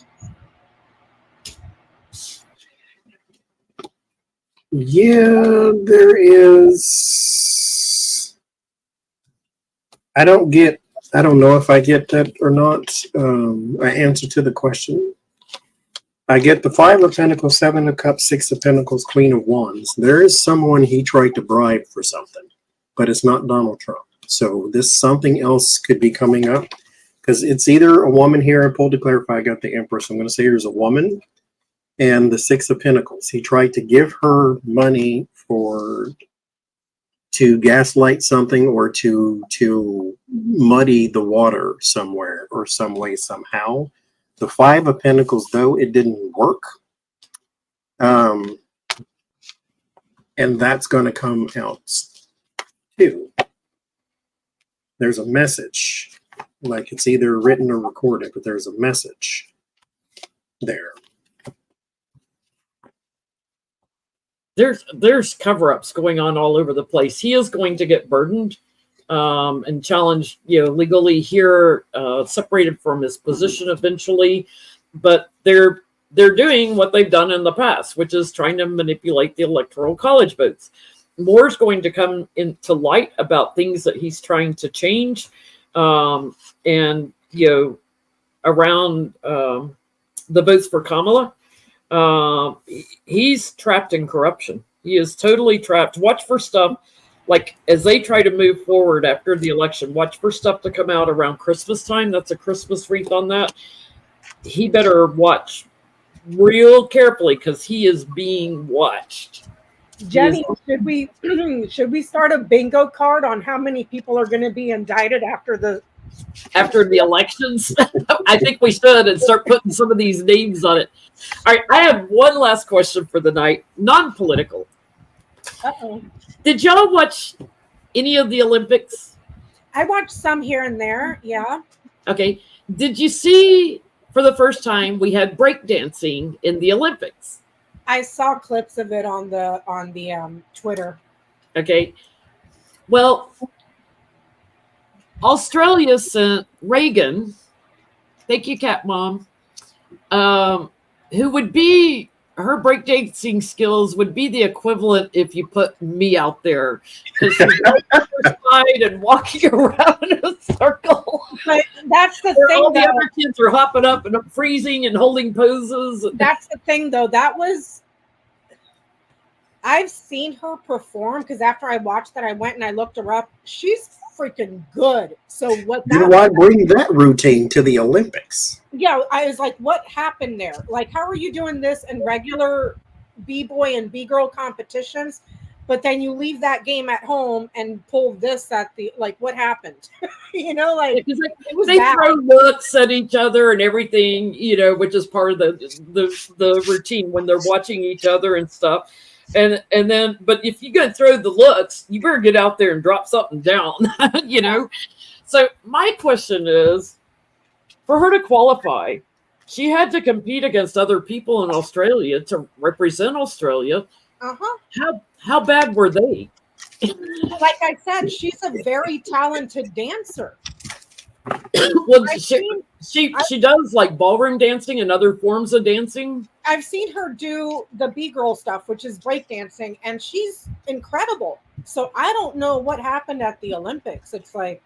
Yeah, there is. I don't know if I get that or not. An answer to the question. I get the 5 of Pentacles, 7 of Cups, 6 of Pentacles, Queen of Wands. There is someone he tried to bribe for something, but it's not Donald Trump. So this something else could be coming up, because it's either a woman here. I pulled to clarify. I got the Empress. I'm going to say there's a woman, and the 6 of Pentacles. He tried to give her money to gaslight something, or to muddy the water somewhere or some way, somehow. The 5 of Pentacles, though, it didn't work. And that's going to come out too. There's a message. Like, it's either written or recorded, but there's a message there. There's cover-ups going on all over the place. He is going to get burdened and challenged, legally here, separated from his position eventually. But they're doing what they've done in the past, which is trying to manipulate the electoral college votes. More is going to come into light about things that he's trying to change, and around the votes for Kamala. He's trapped in corruption. He is totally trapped. Watch for stuff like as they try to move forward after the election. Watch for stuff to come out around Christmas time. That's a Christmas wreath on that. He better watch real carefully, because he is being watched. Jenny, should we start a bingo card on how many people are going to be indicted after the elections? I think we should, and start putting some of these names on it. All right, I have one last question for the night, non-political. Uh-oh. Did y'all watch any of the Olympics? I watched some here and there, yeah. Okay. Did you see, for the first time, we had breakdancing in the Olympics? I saw clips of it on the Twitter. Okay. Well, Australia sent Reagan, thank you, Cat Mom, who would be, her breakdancing skills would be the equivalent if you put me out there, because she's right on her side and walking around in a circle. But that's the thing. All the other kids are hopping up and freezing and holding poses. That's the thing, though. I've seen her perform, because after I watched that, I went and I looked her up. She's freaking good. So what? Why bring that routine to the Olympics? Yeah, I was like, what happened there? Like, how are you doing this in regular B-boy and B-girl competitions, but then you leave that game at home and pull this at the, like, what happened? It was they bad. throw looks at each other and everything, which is part of the routine when they're watching each other and stuff. And then, but if you're going to throw the looks, you better get out there and drop something down, So my question is, for her to qualify, she had to compete against other people in Australia to represent Australia. Uh-huh. How bad were they? Like I said, she's a very talented dancer. Well, she does like ballroom dancing and other forms of dancing. I've seen her do the B-girl stuff, which is breakdancing, and she's incredible. So I don't know what happened at the Olympics. It's like,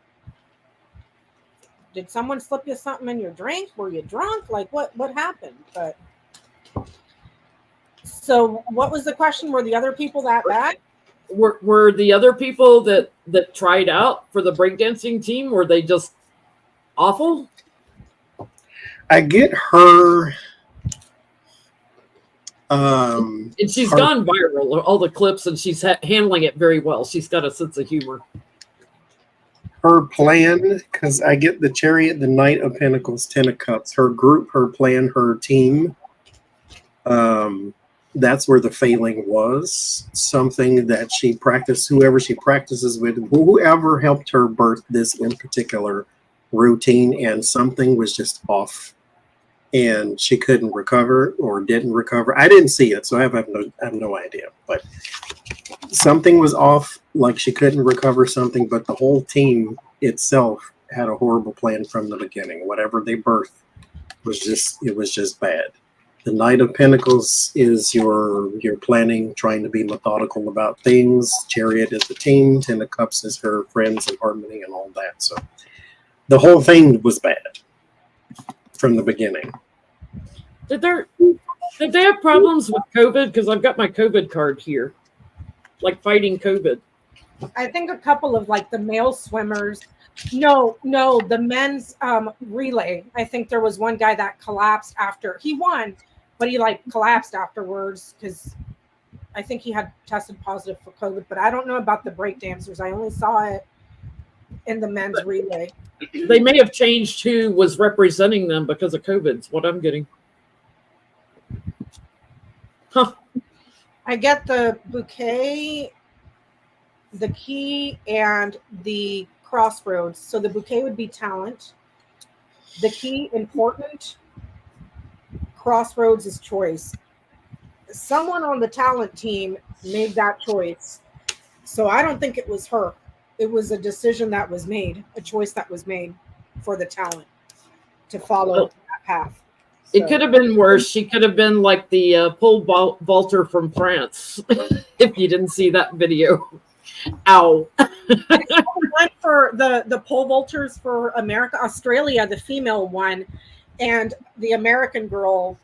did someone slip you something in your drink? Were you drunk? Like, what happened? But So what was the question? Were the other people that bad? Were the other people that tried out for the breakdancing team, were they just awful? I get her. And she's gone viral, all the clips, and she's handling it very well. She's got a sense of humor. Her plan, because I get the Chariot, the Knight of Pentacles, Ten of Cups, her group, her plan, her team. That's where the failing was. Something that she practiced, whoever she practices with, whoever helped her birth this in particular routine, and something was just off. And she couldn't recover or didn't recover. I didn't see it, so I have no idea. But something was off, like she couldn't recover something, but the whole team itself had a horrible plan from the beginning. Whatever they birthed was just bad. The Knight of Pentacles is your planning, trying to be methodical about things. Chariot is the team. Ten of Cups is her friends and harmony and all that. So the whole thing was bad from the beginning. Did they have problems with COVID? Because I've got my COVID card here, like fighting COVID. I think a couple of like the male swimmers. No, the men's relay. I think there was one guy that collapsed after he won, but he like collapsed afterwards because I think he had tested positive for COVID. But I don't know about the breakdancers. I only saw it in the men's relay. They may have changed who was representing them because of COVID. Is what I'm getting. Huh. I get the bouquet, the key, and the crossroads. So the bouquet would be talent. The key, important. Crossroads is choice. Someone on the talent team made that choice. So I don't think it was her. It was a decision that was made, a choice that was made for the talent to follow that path. So. It could have been worse. She could have been like the pole vaulter from France, if you didn't see that video. Ow. One for the pole vaulters for America, Australia, the female one, and the American girl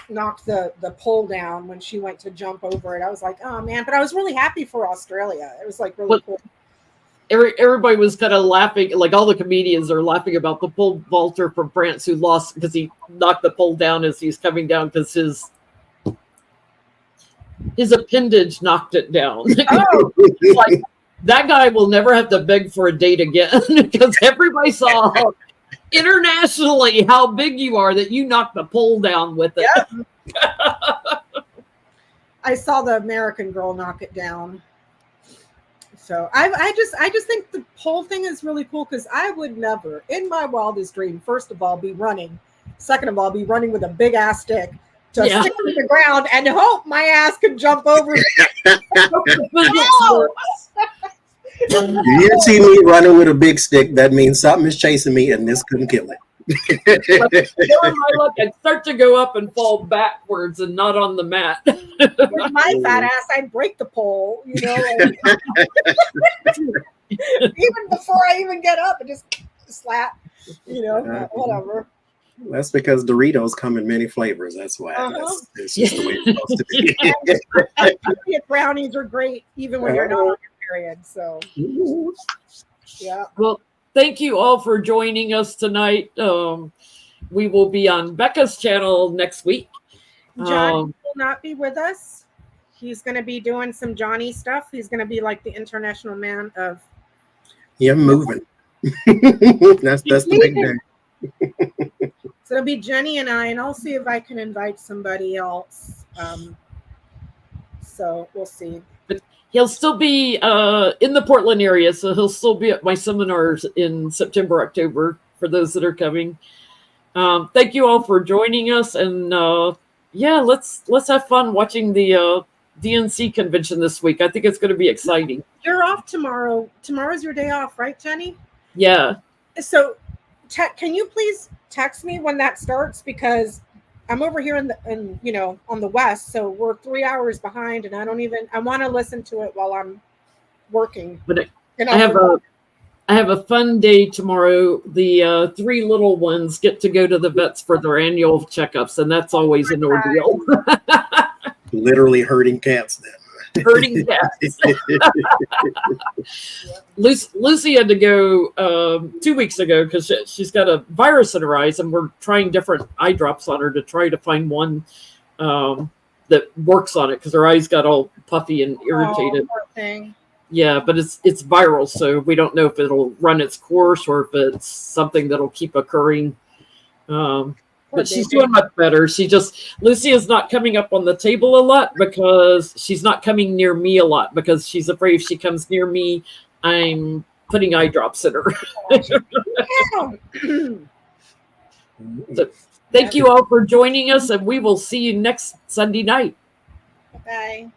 knocked the pole down when she went to jump over it. I was like, oh man, but I was really happy for Australia. It was like really cool. Everybody was kind of laughing, like all the comedians are laughing about the pole vaulter from France who lost because he knocked the pole down as he's coming down because his appendage knocked it down. Oh. Like, that guy will never have to beg for a date again because everybody saw internationally how big you are that you knocked the pole down with it. Yep. I saw the American girl knock it down. So I just think the whole thing is really cool because I would never, in my wildest dream, first of all, be running. Second of all, be running with a big ass stick to stick to the ground and hope my ass could jump over. You see me running with a big stick, that means something is chasing me and this couldn't kill it. I'd start to go up and fall backwards and not on the mat. With my fat ass, I'd break the pole, you know. Even before I even get up, and just slap, you know, whatever. That's because Doritos come in many flavors. That's why. It's just the way it's supposed to be. Brownies are great even when you're not on your period. So, yeah. Well, thank you all for joining us tonight. We will be on Becca's channel next week. John will not be with us. He's going to be doing some Johnny stuff. He's going to be like the international man of. Yeah, moving. That's the big day. So it'll be Jenny and I, and I'll see if I can invite somebody else. So we'll see. But he'll still be in the Portland area, so he'll still be at my seminars in September, October for those that are coming. Thank you all for joining us, and let's have fun watching the DNC convention this week. I think it's going to be exciting. You're off tomorrow. Tomorrow's your day off, right, Jenny? Yeah. So, can you please text me when that starts, because I'm over here on the west, so we're 3 hours behind, and I want to listen to it while I'm working. But I have a fun day tomorrow. The 3 little ones get to go to the vets for their annual checkups, and that's always an ordeal. Literally herding cats then. Herding cats. Lucy had to go 2 weeks ago because she's got a virus in her eyes, and we're trying different eye drops on her to try to find one that works on it because her eyes got all puffy and irritated. Oh, poor thing. Yeah, but it's viral, so we don't know if it'll run its course or if it's something that'll keep occurring. But she's doing much better. Lucy is not coming up on the table a lot because she's not coming near me a lot because she's afraid if she comes near me, I'm putting eye drops in her. So, thank you all for joining us, and we will see you next Sunday night. Bye.